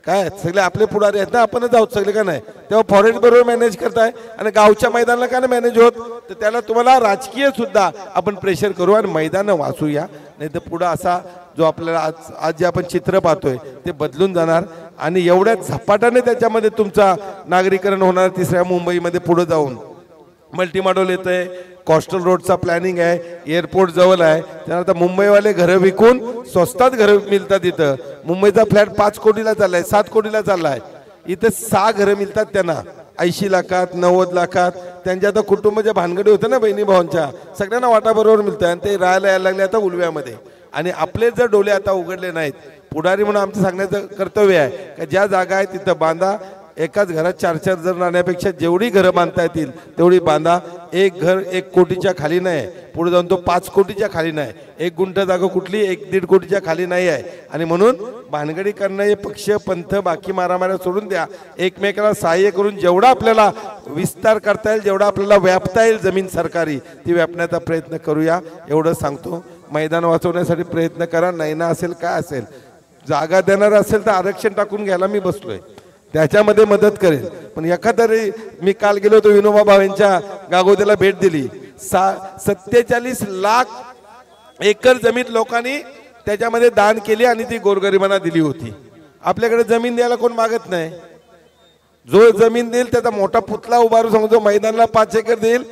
काय, सगळे आपले पुढारी आहेत ना, आपणच आहोत सगळे का नाही. तेव्हा फॉरेस्ट बरोबर मॅनेज करताय आणि गावच्या मैदानाला का नाही मॅनेज होत, तर त्याला तुम्हाला राजकीय सुद्धा आपण प्रेशर करू आणि मैदानं वाचूया. नाही तर पुढं असा जो आपल्याला आज जे आपण चित्र पाहतोय ते बदलून जाणार आणि एवढ्या झपाट्याने त्याच्यामध्ये तुमचा नागरीकरण होणार. तिसऱ्या मुंबईमध्ये पुढे जाऊन मल्टी मॉडेल येत आहे, कोस्टल रोडचा प्लॅनिंग आहे, एअरपोर्ट जवळ आहे. त्यानंतर मुंबईवाले घरं विकून स्वस्तात घरं मिळतात. इथं मुंबईचा फ्लॅट 5 कोटीला चाललाय, 7 कोटीला चाललाय. इथं 6 घरं मिळतात त्यांना 80 लाखात 90 लाखात. त्यांच्या आता कुटुंबाच्या भानगडी होतं ना बहिणी भावांच्या, सगळ्यांना वाटाबरोबर मिळतं आणि ते राहायला यायला लागले आता उलव्यामध्ये. आणि आपले जर डोळे आता उघडले नाहीत, पुढारी म्हणून आमचं सांगण्याचं कर्तव्य आहे की ज्या जागा आहे तिथं बांधा. एकाच घरात 4-4 जण राहण्यापेक्षा जेवढी घरं बांधता येतील तेवढी बांधा. एक घर 1 कोटीच्या खाली नाही, पुढे जाऊन तो 5 कोटीच्या खाली नाही. 1 गुंठ जागा कुठली 1-1.5 कोटीच्या खाली नाही आहे. आणि म्हणून भानगडी करणं हे पक्ष पंथ बाकी मारामाऱ्या सोडून द्या. एकमेकाला सहाय्य करून जेवढा आपल्याला विस्तार करता येईल, जेवढा आपल्याला व्यापता येईल जमीन सरकारी, ती व्यापण्याचा प्रयत्न करूया. एवढं सांगतो. मैदान वाचवण्यासाठी प्रयत्न करा. नाही ना असेल काय असेल, जागा देणार असेल तर आरक्षण टाकून घ्यायला मी बसलोय, त्याच्यामध्ये मदत करेल. पण एखाद्या मी काल गेलो होतो विनोबा भावेंच्या गागोद्याला भेट दिली. 47 लाख एकर जमीन लोकांनी त्याच्यामध्ये दान केली आणि ती गोरगरिबांना दिली होती. आपल्याकडे जमीन द्यायला कोण मागत नाही. जो जमीन देईल त्याचा मोठा पुतळा उभारून सांगतो मैदानाला 5 एकर देईल,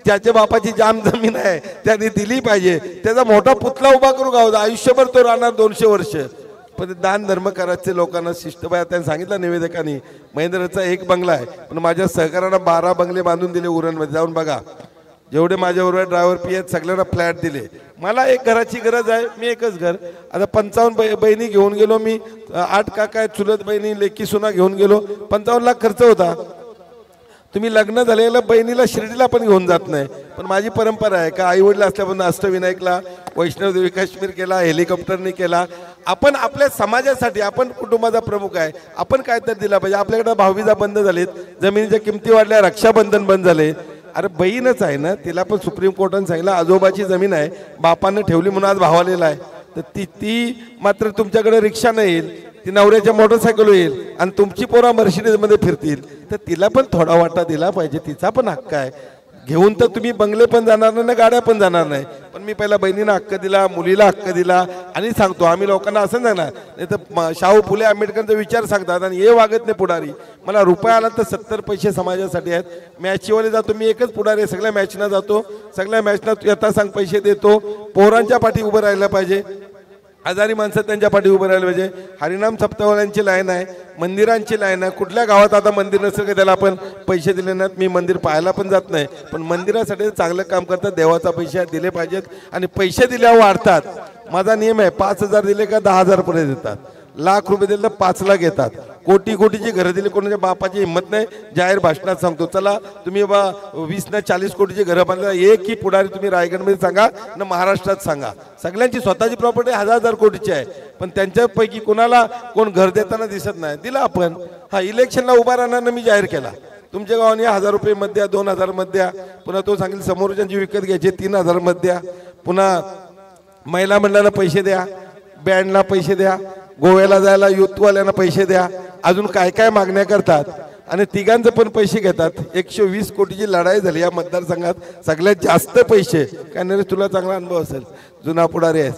त्याच्या बापाची जाम जमीन आहे त्याने दिली पाहिजे, त्याचा मोठा पुतळा उभा करू गाव, आयुष्यभर तो राहणार 200 वर्ष. पण दान धर्म करायचे लोकांना शिष्टबाई. त्यांनी सांगितलं निवेदकांनी महेंद्रचा 1 बंगला आहे, पण माझ्या सहकाऱ्यांना 12 बंगले बांधून दिले उरणमध्ये. जाऊन बघा, जेवढे माझ्याबरोबर ड्रायव्हर पी आहेत सगळ्यांना फ्लॅट दिले. मला 1 घराची गरज आहे, मी 1च घर. आता 55 बहिणी घेऊन गेलो मी, 8 काका आहेत, चुलत बहिणी लेकी सुना घेऊन गेलो. 55 लाख खर्च होता. तुम्ही लग्न झालेल्या बहिणीला शिर्डीला पण घेऊन जात नाही. पण माझी परंपरा आहे का आई वडील असल्यापासून अष्टविनायकला, वैष्णवदेवी काश्मीर केला, हेलिकॉप्टरने केला. आपण आपल्या समाजासाठी, आपण कुटुंबाचा प्रमुख आहे, आपण काय तर दिला पाहिजे. आपल्याकडे भाऊबीजा बंद झालीत, जमिनीच्या किमती वाढल्या, रक्षाबंधन बंद झाले. अरे बहीणच आहे ना, तिला पण सुप्रीम कोर्टाने सांगितलं आजोबाची जमीन आहे, बापानं ठेवली म्हणून आज भावालेला आहे. तर ती मात्र तुमच्याकडे रिक्षा नाही येईल, ती नवऱ्याच्या मोटरसायकल येईल आणि तुमची पोरा मर्सिडीजमध्ये फिरतील. तर तिला पण थोडा वाटा दिला पाहिजे, तिचा पण हक्क आहे. घेऊन तर तुम्ही बंगले पण जाणार नाही ना गाड्या पण जाणार नाही. पण मी पहिला बहिणीला हक्क दिला, मुलीला हक्क दिला. आणि सांगतो आम्ही लोकांना असं सांगणार नाही तर शाहू फुले आंबेडकरांचा विचार सांगतात आणि हे वागत नाही पुढारी. मला रुपया आला तर 70 पैसे समाजासाठी आहेत. मॅचीवाले जातो, मी एकच पुढारी, सगळ्या मॅचना जातो, सगळ्या मॅचना यथा सांग पैसे देतो. पोरांच्या पाठी उभं राहिलं पाहिजे, आजारी माणसं त्यांच्या पाठी उभं राहिलं पाहिजे. हरिनाम सप्ताहांची लाईन आहे, मंदिरांची लाईन आहे. कुठल्या गावात आता मंदिर नसेल का त्याला आपण पैसे दिले नाहीत. मी मंदिर पाहायला पण जात नाही, पण मंदिरासाठी चांगलं काम करतात, देवाचा पैसे दिले पाहिजेत. आणि पैसे दिल्यावर वाढतात. माझा नियम आहे 5,000 दिले का 10,000 पर्यंत देतात. लाख रुपये दिले तर 5 लाख येतात. कोटीची घरं दिली, कोणाच्या बापाची हिंमत नाही. जाहीर भाषणात सांगतो, चला तुम्ही बा 20 ना 40 कोटीची घरं बांधल्या. एक ही पुढारी तुम्ही रायगडमध्ये सांगा ना महाराष्ट्रात सांगा. सगळ्यांची स्वतःची प्रॉपर्टी 1000 कोटीची आहे, पण त्यांच्यापैकी कोणाला कोण घर देताना दिसत नाही. दिला आपण. हा इलेक्शनला उभा राहणार मी जाहीर केला, तुमच्या गावाने 1000 रुपये मध्ये द्या, 2000 मध्ये द्या. पुन्हा तो सांगेल समोरच्यांची विकत घ्यायचे 3000 मध्ये द्या. पुन्हा महिला मंडळाला पैसे द्या, बँडला पैसे द्या, गोव्याला जायला युथवाल्यांना पैसे द्या. अजून काय काय मागण्या करतात आणि तिघांचे पण पैसे घेतात. 120 कोटीची लढाई झाली या मतदारसंघात. सगळ्यात जास्त पैसे काय नाही, तुला चांगला अनुभव असेल, जुना पुढारी आहे.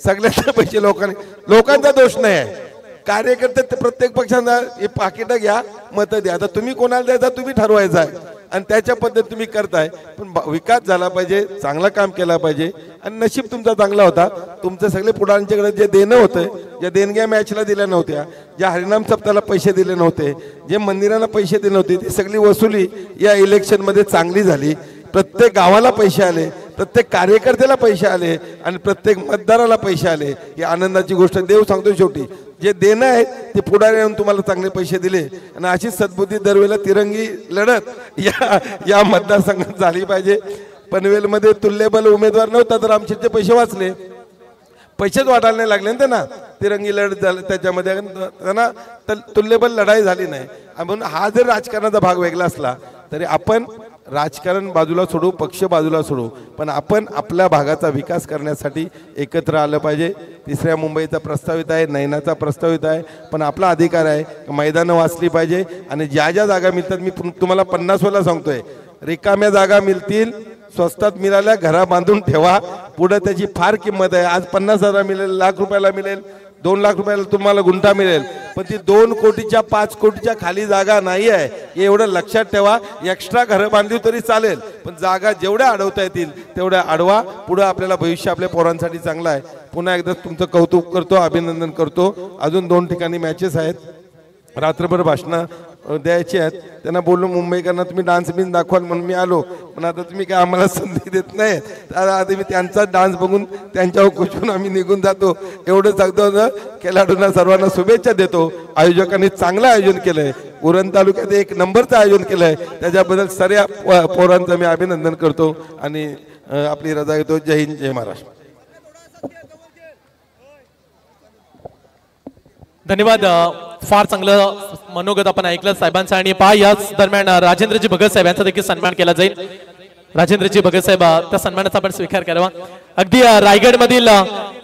सगळ्यात पैसे लोकांचा दोष नाही आहे. कार्यकर्ते प्रत्येक पक्षांना हे पाकिटं घ्या, मतं द्या. आता तुम्ही कोणाला द्यायचा तुम्ही ठरवायचं आहे आणि त्याच्या पद्धत तुम्ही करताय. पण विकास झाला पाहिजे, चांगलं काम केलं पाहिजे. आणि नशीब तुमचा चांगला होता. तुमचं सगळे पुढाऱ्यांच्याकडे जे देणं होतं, ज्या देणग्या मॅचला दिल्या नव्हत्या, ज्या हरिनाम सप्ताहाला पैसे दिले नव्हते, जे मंदिराला पैसे दिले नव्हते, ती सगळी वसुली या इलेक्शनमध्ये चांगली झाली. प्रत्येक गावाला पैसे आले, प्रत्येक कार्यकर्त्याला पैसे आले आणि प्रत्येक मतदाराला पैसे आले. ही आनंदाची गोष्ट. देव सांगतो शेवटी जे देणं आहे ते पुढारी येऊन तुम्हाला चांगले पैसे दिले आणि अशी सद्बुद्धी दरवेळेला तिरंगी लढत या मतदारसंघात झाली पाहिजे. पनवेलमध्ये तुल्यबल उमेदवार नव्हता तर आमचे पैसे वाचले, पैसेच वाटायला नाही लागले ना त्यांना. तिरंगी लढत झाली त्याच्यामध्ये त्यांना तुल्यबल लढाई झाली नाही. म्हणून हा जर राजकारणाचा भाग वेगळा असला तरी आपण राजकारण बाजूला सोडू, पक्ष बाजूला सोडू, पण आपण आपल्या भागाचा विकास करण्यासाठी एकत्र आलं पाहिजे. तिसऱ्या मुंबईचा प्रस्तावित आहे, नैनाचा प्रस्तावित आहे, पण आपला अधिकार आहे मैदानं वाचली पाहिजे. आणि ज्या ज्या जागा मिळतात मी तुम्हाला 50 वेळा सांगतोय, रिकाम्या जागा मिळतील स्वस्तात मिळाल्या घरा बांधून ठेवा, पुढे त्याची फार किंमत आहे. आज 50,000 मिळेल, लाख रुपयाला मिळेल, 2 लाख रुपयाला तुम्हाला गुंठा मिळेल, पण ती 2 कोटीच्या 5 कोटीच्या खाली जागा नाही आहे हे एवढं लक्षात ठेवा. एक्स्ट्रा घरं बांधली तरी चालेल, पण जागा जेवढ्या अडवता येतील तेवढ्या अडवा. पुढे आपल्याला भविष्य आपल्या पोरांसाठी चांगलं आहे. पुन्हा एकदा तुमचं कौतुक करतो, अभिनंदन करतो. अजून 2 ठिकाणी मॅचेस आहेत, रात्रभर भाषणं द्यायची आहेत. त्यांना बोललो मुंबईकरांना तुम्ही डान्स बिन्स दाखवाल म्हणून मी आलो, पण आता तुम्ही काय आम्हाला संधी देत नाही. आता मी त्यांचा डान्स बघून त्यांच्यावर खुशून आम्ही निघून जातो. एवढं सांगतो ना, खेळाडूंना सर्वांना शुभेच्छा देतो. आयोजकांनी चांगलं आयोजन केलंय, उरण तालुक्यात 1 नंबरचं आयोजन केलंय, त्याच्याबद्दल सर्व पोरांचं मी अभिनंदन करतो आणि आपली रजा घेतो. जय हिंद, जय महाराष्ट्र. धन्यवाद. फार चांगलं मनोगत आपण ऐकलं साहेबांचं. आणि पहा याच दरम्यान राजेंद्रजी भगत साहेब यांचा देखील सन्मान केला जाईल. राजेंद्रजी भगत साहेब त्या सन्मानाचा आपण स्वीकार करावा. अगदी रायगड मधील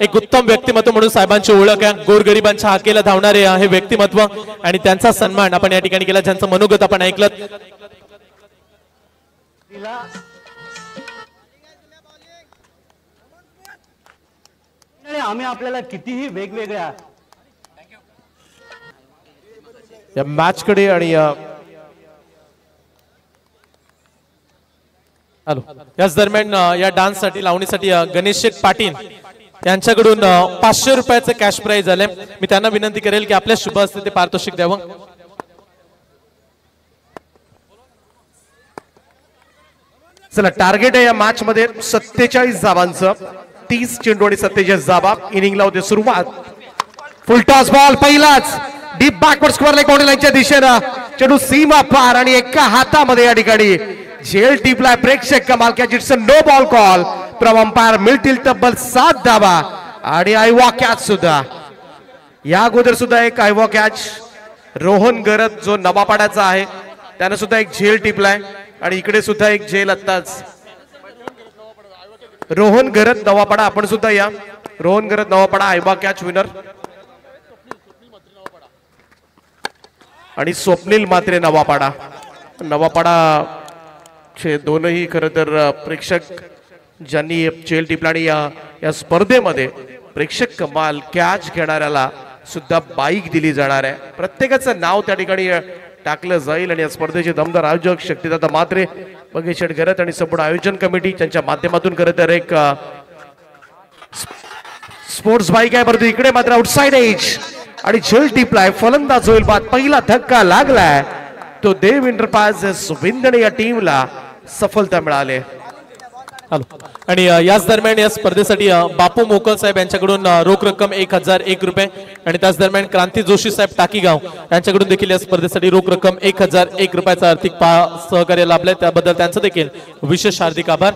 एक उत्तम व्यक्तिमत्व म्हणून साहेबांची ओळख आहे. गोरगरिबांच्या हाकेला धावणारे हे व्यक्तिमत्व आणि त्यांचा सन्मान आपण या ठिकाणी केला, ज्यांचं मनोगत आपण ऐकलं. आम्ही आपल्याला कितीही वेगवेगळ्या या मॅच कडे आणि हॅलो याच दरम्यान या डान्स साठी लावणीसाठी गणेश शेठ पाटील यांच्याकडून 500 रुपयाचे कॅश प्राइज आले. मी त्यांना विनंती करेल की आपल्या शुभ हस्ते ते पारितोषिक द्यावं. चला, टार्गेट आहे या मॅच मध्ये 47 धावांचं. 30 चेंडू आणि 47 धावा. इनिंगला होते सुरुवात. फुल टॉस बॉल पहिलाच deep backward square leg boundary लाईनच्या दिशेनं चेंडू सीमा पार आणि एका हातामध्ये या ठिकाणी झेल टिपलाय. प्रेक्षक कमाल catch. It's a no ball call from umpire. मिळतील तब्बल 7 धावा आणि आयवा कॅच सुद्धा. या अगोदर सुद्धा एक आयवा कॅच रोहन गरत जो नवापाड्याचा आहे त्यानं सुद्धा एक झेल टिपलाय आणि इकडे सुद्धा एक झेल आत्ताच रोहन गरत नवापाडा. आपण सुद्धा या रोहन गरत नवापाडा आयवा कॅच विनर आणि स्वप्नील मात्रे नवापाडा. नवापाडा चे दोनही खरं तर प्रेक्षक ज्यांनी झेल टिपला आणि या स्पर्धेमध्ये प्रेक्षक कमाल कॅच घेणाऱ्याला सुद्धा बाईक दिली जाणार आहे. प्रत्येकाचं नाव त्या ठिकाणी टाकलं जाईल आणि या स्पर्धेचे दमदार आयोजक शक्तिदाता मात्रे, बगेशेठ गरत आणि संपूर्ण आयोजन कमिटी त्यांच्या माध्यमातून खरं तर एक स्पोर्ट्स बाईक आहे. परंतु इकडे मात्र आउटसाइड एज आणि झेल टिपलाय. फलंदाज होईल बाद. पहिला धक्का लागलाय तो देव एंटरप्राइजेस विंदणे या टीमला सफलता मिळाली. हॅलो आणि याच दरम्यान या स्पर्धेसाठी बापू मोकल साहेब यांच्याकडून रोख रक्कम 1001 रुपये आणि त्याच दरम्यान क्रांती जोशी साहेब टाकीगाव यांच्याकडून देखील या स्पर्धेसाठी रोख रक्कम 1001 रुपयाचा आर्थिक सहकार्य लाभले. त्याबद्दल त्यांचं देखील विशेष हार्दिक आभार.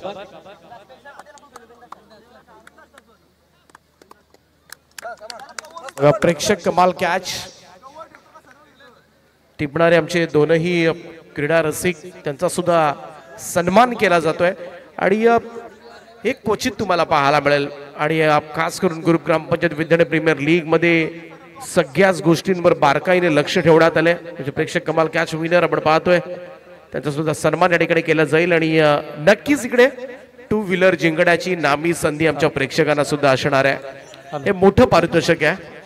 प्रेक्षक कमाल कॅच टिपणारे आमचे दोनही क्रीडा रसिक त्यांचा सुद्धा सन्मान केला जातोय आणि हे क्वचित तुम्हाला पाहायला मिळेल. आणि खास करून ग्रुप ग्रामपंचायत विद्यालय प्रीमियर लीग मध्ये सगळ्याच गोष्टींवर बारकाईने लक्ष ठेवण्यात आले. म्हणजे प्रेक्षक कमाल कॅच विनर आपण पाहतोय त्यांचा सुद्धा सन्मान या ठिकाणी केला जाईल आणि नक्कीच इकडे 2 व्हीलर जिंकण्याची नामी संधी आमच्या प्रेक्षकांना सुद्धा असणार आहे. हे मोठं पारितोषिक आहे.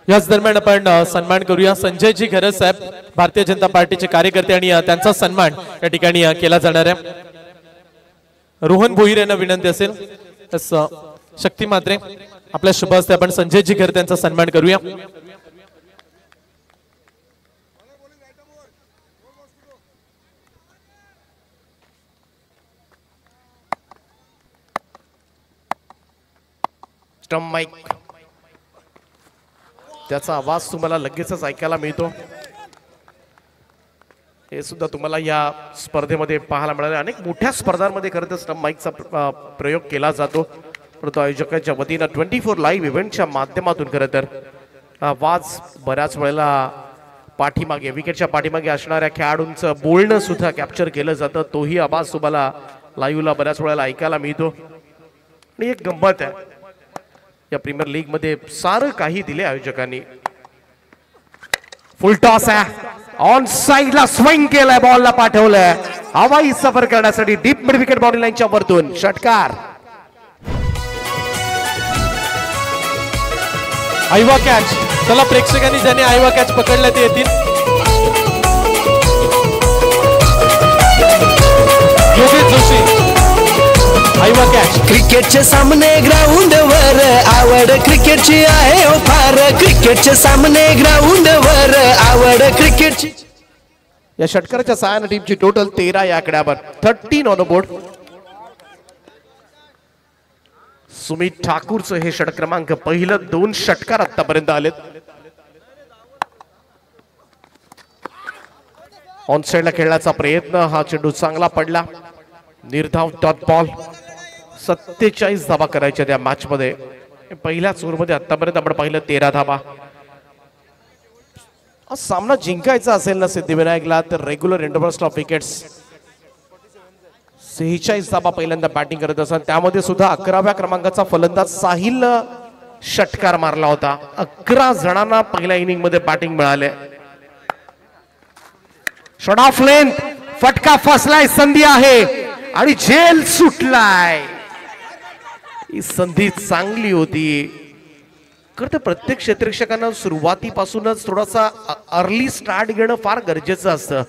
याच दरम्यान आपण सन्मान करूया संजयजी घरत साहेब, भारतीय जनता पार्टीचे कार्यकर्ते आणि त्यांचा सन्मान या ठिकाणी केला जाणार आहे. रोहन भोईर यांना विनंती असेल शक्ती मात्रे आपल्या शुभ हस्ते आपण संजयजी घरत यांचा सन्मान करूया. स्टंप माइक त्याचा आवाज तुम्हाला लगेचच ऐकायला मिळतो. हे सुद्धा तुम्हाला या स्पर्धेमध्ये पाहायला मिळाले. अनेक मोठ्या स्पर्धांमध्ये खरं तर स्टंप माईकचा प्रयोग केला जातो, परंतु आयोजकांच्या वतीनं 24 लाईव्ह इव्हेंटच्या माध्यमातून खरं तर आवाज बऱ्याच वेळेला पाठीमागे विकेटच्या पाठीमागे असणाऱ्या खेळाडूंचं बोलणं सुद्धा कॅप्चर केलं जातं. तोही आवाज तुम्हाला लाईव्हला बऱ्याच वेळेला ऐकायला मिळतो. आणि एक गंमत आहे, या प्रीमियर लीग मध्ये सारं काही दिले आयोजकांनी. फुल टॉस आहे, ऑन साइडला स्विंग केलाय, बॉलला पाठवलंय हवाई सफर करण्यासाठी डीप मिड विकेट बाउंड्री लाईनच्या वरतून षटकार. आयवा कॅच. चला प्रेक्षकांनी ज्यांनी आयवा कॅच पकडला ते येतील. योगेश जोशी आयवा कॅच. क्रिकेटचे सामने ग्राउंड वर आवड क्रिकेटची आहे ओ फार. क्रिकेटचे सामने ग्राउंड वर आवड क्रिकेटची. या षटकाराच्या सहाय्याने टीमची टोटल 13 या आकड्यावर 13 ऑन बोर्ड. सुमित ठाकूरचं हे षटक क्रमांक पहिलं 2 षटकार आतापर्यंत आलेत. ऑन साइडला खेळण्याचा प्रयत्न, हा चेंडू चांगला पडला. निर्धाव डॉट बॉल. 47 धावा करायच्या त्या मॅच मध्ये. पहिल्याच ओव्हरमध्ये आतापर्यंत आपण पाहिलं 13 धावा. सामना जिंकायचा असेल ना सिद्धिविनायकला तर रेग्युलर इंटरव्हल्स ऑफ विकेट्स 46 धावा पहिल्यांदा बॅटिंग करत असतात. त्यामध्ये सुद्धा 11व्या क्रमांकाचा फलंदाज साहिल षटकार मारला होता. 11 जणांना पहिल्या इनिंग मध्ये बॅटिंग मिळाले. शॉट ऑफ लेंथ, फटका फसलाय, संधी आहे आणि झेल सुटलाय. ही संधी चांगली होती. खरं तर प्रत्येक क्षेत्ररक्षकांना सुरुवातीपासूनच थोडासा अर्ली स्टार्ट घेणं फार गरजेचं असतं.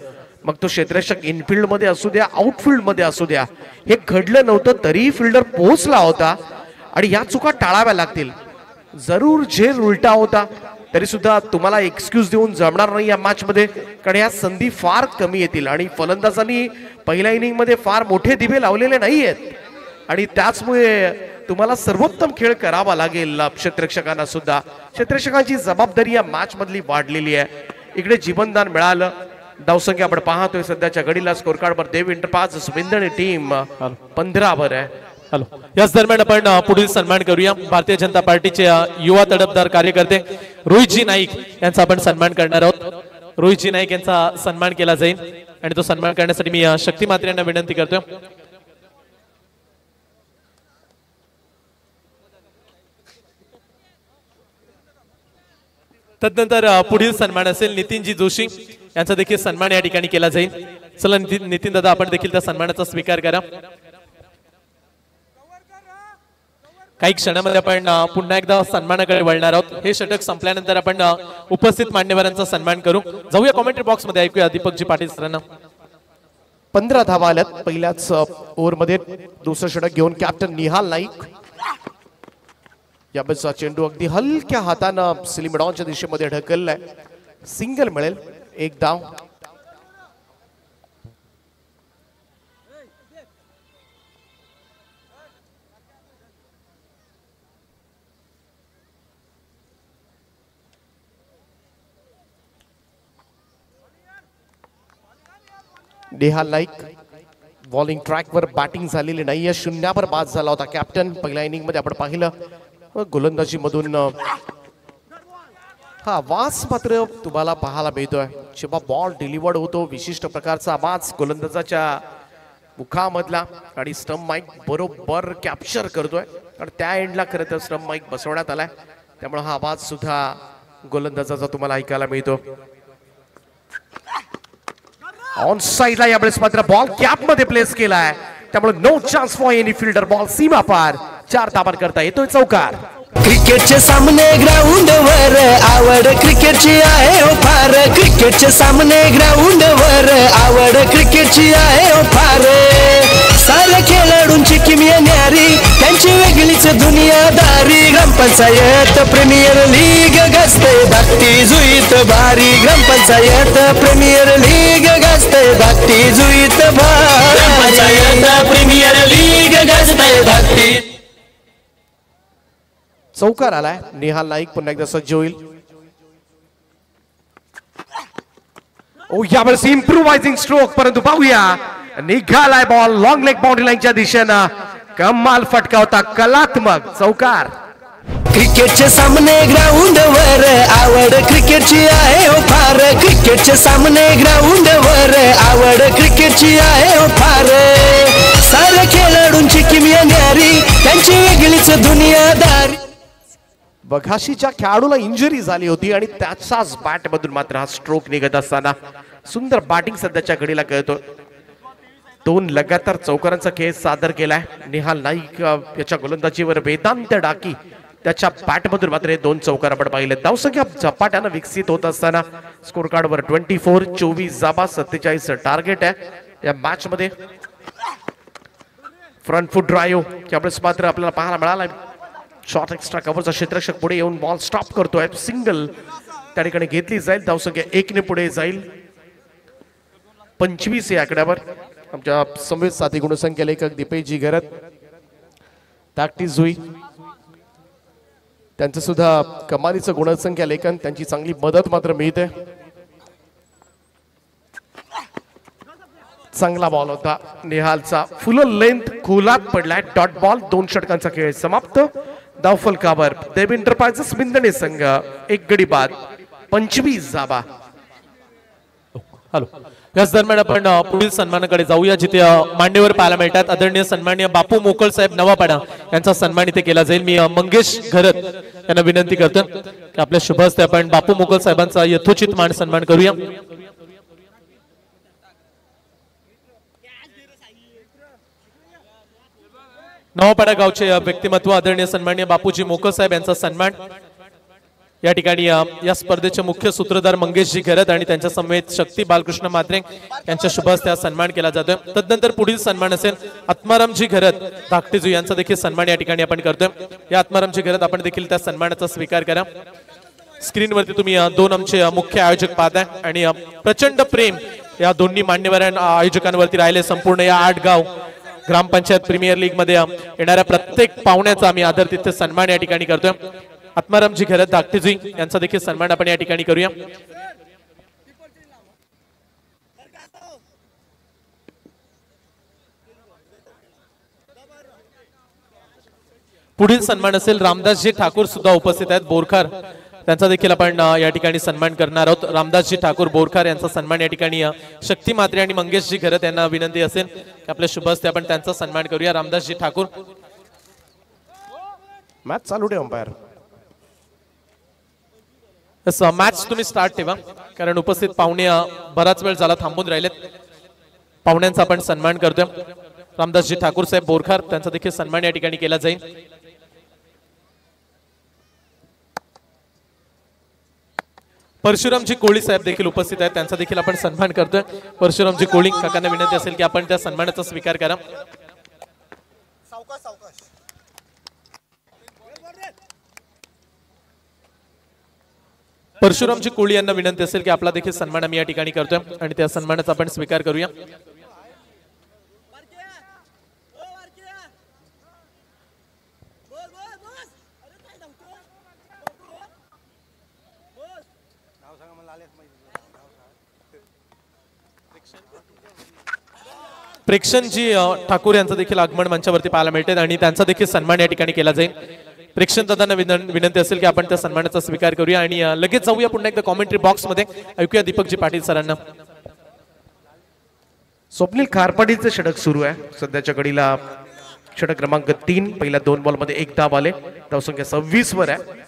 मग तो क्षेत्ररक्षक इनफिल्ड मध्ये असू द्या, आउटफिल्ड मध्ये असू द्या. हे घडलं नव्हतं तरी फिल्डर पोहोचला होता आणि या चुका टाळाव्या लागतील. जरूर झेल उलटा होता तरी सुद्धा तुम्हाला एक्सक्यूज देऊन जमणार नाही या मॅच मध्ये, कारण या संधी फार कमी येतील आणि फलंदाजांनी पहिल्या इनिंग मध्ये फार मोठे दिवे लावलेले नाहीयेत आणि त्याचमुळे तुम्हाला सर्वोत्तम खेळ करावा लागेल. क्षेत्ररक्षकांना सुद्धा क्षेत्ररक्षकांची जबाबदारी या मॅच मधली वाढलेली आहे. इकडे जीवनदान मिळालं. धावसंख्या आपण पाहतोय सध्याच्या घडीला स्कोर कार्डवर देव इंटरपास विंदणी टीम 15 वर आहे. हॅलो, याच दरम्यान आपण पुढील सन्मान करूया. भारतीय जनता पार्टीचे युवा तडफदार कार्यकर्ते रोहितजी नाईक यांचा आपण सन्मान करणार आहोत. रोहितजी नाईक यांचा सन्मान केला जाईल आणि तो सन्मान करण्यासाठी मी शक्ती मात्रे यांना विनंती करतोय. तदनंतर पुढील सन्मान असेल नितीनजी जोशी यांचा देखील सन्मान या ठिकाणी केला जाईल. चला नितीन दादा, आपण देखील त्या सन्मानाचा स्वीकार करा. काही क्षणामध्ये आपण पुन्हा एकदा सन्मानाकडे वळणार आहोत. हे षटक संपल्यानंतर आपण उपस्थित मान्यवरांचा सन्मान करू. जाऊया कॉमेंट्री बॉक्स मध्ये, ऐकूया दीपकजी पाटील सरांना. 15 धावा आल्यात पहिल्याच ओव्हर मध्ये. दुसरं षटक घेऊन कॅप्टन निहाल नाईक. याबद्दलचा चेंडू अगदी हलक्या हातानं सिलिमिडॉनच्या दिशेमध्ये ढकललाय. सिंगल मिळेल, 1 धाव. निहाल नाईक बॉलिंग ट्रॅकवर बॅटिंग झालेली नाहीये. 0 बाद झाला होता कॅप्टन. पहिल्या इनिंग मध्ये आपण पाहिलं गोलंदाजी मधून हा आवाज मात्र तुम्हाला पाहायला मिळतोय. जेव्हा बॉल डिलिव्हर्ड होतो विशिष्ट प्रकारचा आवाज गोलंदाजाच्या मुखामधला आणि स्टंप माईक बरोबर कॅप्चर करतोय. आणि त्या एंडला खरं तर स्टंप माईक बसवण्यात आलाय, त्यामुळे हा आवाज सुद्धा गोलंदाजाचा तुम्हाला ऐकायला मिळतो. ऑन साइडला यावेळेस मात्र बॉल कॅप मध्ये प्लेस केलाय, त्यामुळे no chance for any fielder. Ball सीमा पार 4 धावा करता येतोय चौकार. क्रिकेटचे सामने ग्राउंड वर आवड क्रिकेटची आहे ओ फार. क्रिकेटचे सामने ग्राउंड वर आवड क्रिकेटची आहे ओ फार. साऱ्या खेळाडूंची किमया न्यारी, त्यांची वेगळीच दुनियादारी. ग्रामपंचायत प्रीमियर लीग गाजते धाकटी जुईत भारी. ग्रामपंचायत प्रीमियर लीग गाजते धाकटी जुईत भारी. ग्रामपंचायत प्रीमियर लीग गाजते धाकटी. चौकार आलाय. निहाल नाईक पुन्हा एकदा सज्ज होईल. यावेळेस इम्प्रुव्हायझिंग स्ट्रोक, परंतु पाहूया निघालाय बॉल लॉंग लेग बाउंड्री लाईनच्या दिशेनं. कमाल फटका होता, कलात्मक चौकार. क्रिकेटचे सामने ग्राउंड वर आवड क्रिकेटची आहे हो फार. क्रिकेटचे सामने ग्राउंड वर आवड क्रिकेटची आहे हो फार. सारे खेळाडूंची किमया न्यारी, त्यांची वेगळीच दुनियादारी. बघाशीच्या खेळाडूला इंजुरी झाली होती आणि त्याचाच बॅट मधून मात्र हा स्ट्रोक निघत असताना सुंदर बॅटिंग सध्याच्या घडीला कळतो. 2 लगातार चौकारांचा खेळ सादर केलाय निहाल नाईक याच्या गोलंदाजीवर. वेदांत डाकी त्याच्या बॅट मधून मात्र 2 चौकार आपण पाहिले. धावसंख्या झपाट्यानं विकसित होत असताना स्कोर कार्ड वर 24, 24 जाबा, 47 टार्गेट आहे या मॅच मध्ये. फ्रंट फुट ड्राईव्ह त्यावेळेस मात्र आपल्याला पाहायला मिळाला. शॉर्ट एक्स्ट्रा कव्हरचा क्षेत्ररक्षक पुढे येऊन बॉल स्टॉप करतोय. सिंगल त्या ठिकाणी घेतली जाईल. धावसंख्या 1 ने पुढे जाईल. 25 या आकड्यावर आमच्या समवेत साथी गुणसंख्या लेखक दीपेशजी घरत प्रॅक्टिस हुई. त्यांचं सुद्धा कमालीचं गुणसंख्या लेखन, त्यांची चांगली मदत मात्र मिळते. चांगला बॉल होता निहालचा, फुल लेंथ खोलात पडलाय. Dot ball. 2 षटकांचा खेळ समाप्त. धावफलकावर देव एंटरप्राइजेस बिंदणे संघ 1 गडी बाद, 25 जाबा. हॅलो, याच दरम्यान आपण पुढील सन्मानाकडे जाऊया, जिथे मांडीवर पाहायला मिळतात. आदरणीय सन्माननीय बापू मोकळ साहेब नवापाडा यांचा सन्मान इथे केला जाईल. मी मंगेश घरत यांना विनंती करतो की आपल्या शुभ हस्ते आपण बापू मोकळ साहेबांचा यथोचित मान सन्मान करूया. नवापाडा गावचे व्यक्तिमत्व आदरणीय सन्माननीय बापूजी मोकळ साहेब यांचा सन्मान या ठिकाणी या स्पर्धेचे मुख्य सूत्रधार मंगेशजी घरत आणि त्यांच्या समवेत शक्ती बालकृष्ण मात्रे यांच्या शुभ हस्ते हा सन्मान केला जातोय. तदनंतर पुढील सन्मान असेल आत्मारामजी घरत धाकटेजू यांचा देखील सन्मान या ठिकाणी आपण करतोय. या आत्मारामजी घरत आपण देखील त्या सन्मानाचा स्वीकार करा. स्क्रीनवरती तुम्ही 2 आमचे मुख्य आयोजक पाहताय आणि प्रचंड प्रेम या दोन्ही मान्यवर आयोजकांवरती राहिले. संपूर्ण या 8 गाव ग्रामपंचायत प्रीमियर लीग मध्ये येणाऱ्या प्रत्येक पाहुण्याचा आम्ही आदर तिथे सन्मान या ठिकाणी करतोय. आत्मारामजी घरत धाकटेजी यांचा देखील सन्मान आपण या ठिकाणी करूया. पुढील सन्मान असेल रामदासजी ठाकूर सुद्धा उपस्थित आहेत बोरखार, त्यांचा देखील आपण या ठिकाणी सन्मान करणार आहोत. रामदासजी ठाकूर बोरखार यांचा सन्मान या ठिकाणी शक्ती मात्रे आणि मंगेशजी घरत यांना विनंती असेल की आपल्या शुभ हस्ते आपण त्यांचा सन्मान करूया. रामदासजी ठाकूर. मॅच चालू ठेवा अंपायर. मॅच तुम्ही स्टार्ट ठेवा, कारण उपस्थित पाहुणे बराच वेळ झाला थांबून राहिलेत. पाहुण्यांचा आपण सन्मान करतोय. रामदासजी ठाकूर साहेब बोरखार त्यांचा देखील सन्मान या ठिकाणी केला जाईल. परशुरामजी कोळी साहेब देखील उपस्थित आहेत, त्यांचा देखील आपण सन्मान करतोय. परशुरामजी कोळी काकांना विनंती असेल की आपण त्या सन्मानाचा स्वीकार करा. परशुरामजी कोळी यांना विनंती असेल की आपला देखील सन्मान आम्ही या ठिकाणी करतोय आणि त्या सन्मानाचा आपण स्वीकार करूया. प्रेक्षणजी ठाकूर यांचं देखील आगमन मंचावरती पाहायला मिळते आणि त्यांचा देखील सन्मान या ठिकाणी केला जाईल. प्रेक्षण दादांना विनंती असेल की आपण त्या सन्मानाचा स्वीकार करूया आणि लगेच जाऊया पुन्हा एकदा कॉमेंट्री बॉक्स मध्ये. ऐकूया दीपकजी पाटील सरांना. स्वप्नील खारपाडीचे षटक सुरू आहे सध्याच्या घडीला. षटक क्रमांक 3. पहिल्या 2 बॉल मध्ये 1 धाव आले. धावसंख्या 26 वर आहे.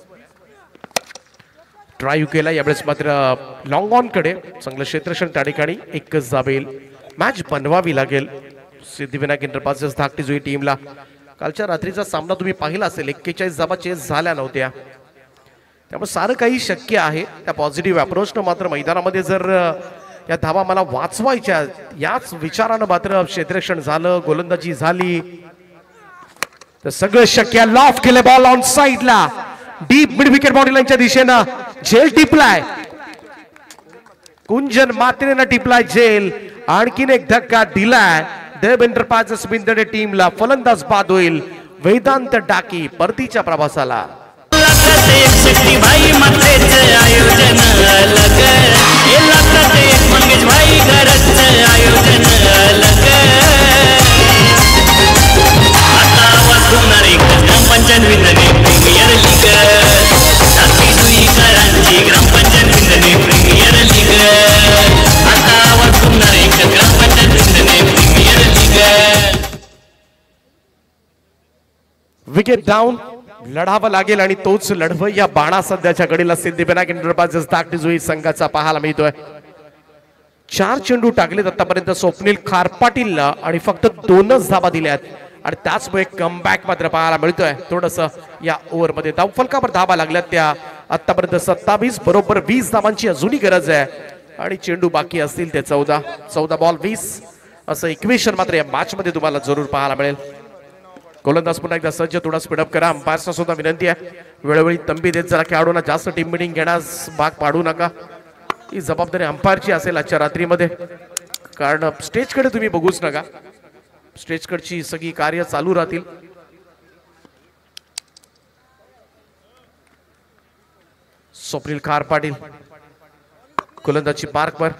ड्राईव्ह केला यावेळेस मात्र लॉंग ऑन कडे चांगलं क्षेत्ररक्षण त्या ठिकाणी. 1च धावेल. मॅच बनवावी लागेल सिद्धिविनायक एंटरप्राइजेस धाकटी जुई टीमला. कालच्या रात्रीचा सामना तुम्ही पाहिला असेल, 41 धावा चेस झाल्या नव्हत्या. त्यामुळे सारं काही शक्य आहे. त्या पॉझिटिव्ह अप्रोचनं मात्र मैदानामध्ये जर या धावा मला वाचवायच्या याच विचारानं मात्र क्षेत्ररक्षण झालं, गोलंदाजी झाली तर सगळं शक्य. लॉफ केले बॉल ऑन साइडला, डीप मिड विकेट बाउंड्री लाईनच्या दिशेनं. झेल टिपलाय, कुंजन मात्रेनं टिपलाय झेल. आणखीन एक धक्का दिलाय देव एंटरप्राइजेस बिंदडे टीमला. फलंदाज बाद होईल वेदांत डाकी परतीच्या प्रवासाला. भाई मात्रेचं आयोजन अलग, घरचं आयोजन अलग आता वाजवणार एक ग्रामपंचायत विंदणे प्रीमियर लीग ताकदी जुईकरांची ग्रामपंचायत विंदणे प्रीमियर लीग आता वाजवणार एक ग्रामपंचायत विंदणे प्रीमियर लीग विकेट डाऊन लढावं लागेल आणि तोच लढवं या बाणा सध्याच्या घडीला सिद्धिविनायक इंटरप्राइजेस धाकटी जुई संघाचा पाहायला मिळतोय 4 चेंडू टाकलेत आतापर्यंत स्वप्नील खारपाटीलला आणि फक्त 2च धाबा दिल्यात आणि त्याचमुळे कमबॅक मात्र पाहायला मिळतोय थोडस या ओव्हरमध्ये धावफलकावर धाबा लागल्यात त्या आतापर्यंत 27 बरोबर 20 धावांची अजूनही गरज आहे आणि चेंडू बाकी असतील ते 14 बॉल 20 असं इक्वेशन मात्र या मॅच मध्ये तुम्हाला जरूर पाहायला मिळेल गोलंदाज पुन्हा एकदा सज्ज थोडा स्पीडअप करा अंपायर्सना सुद्धा विनंती आहे वेळोवेळी तंबी देत जरा खेळाडूंना जास्त टीम मिटिंग घेण्यास भाग पाडू नका ही जबाबदारी अंपायरची असेल आजच्या रात्रीमध्ये कारण स्टेजकडे तुम्ही बघूच नका स्टेजकडची सगळी कार्य चालू राहतील स्वप्नील खार पाटील गोलंदाजी पार्कवर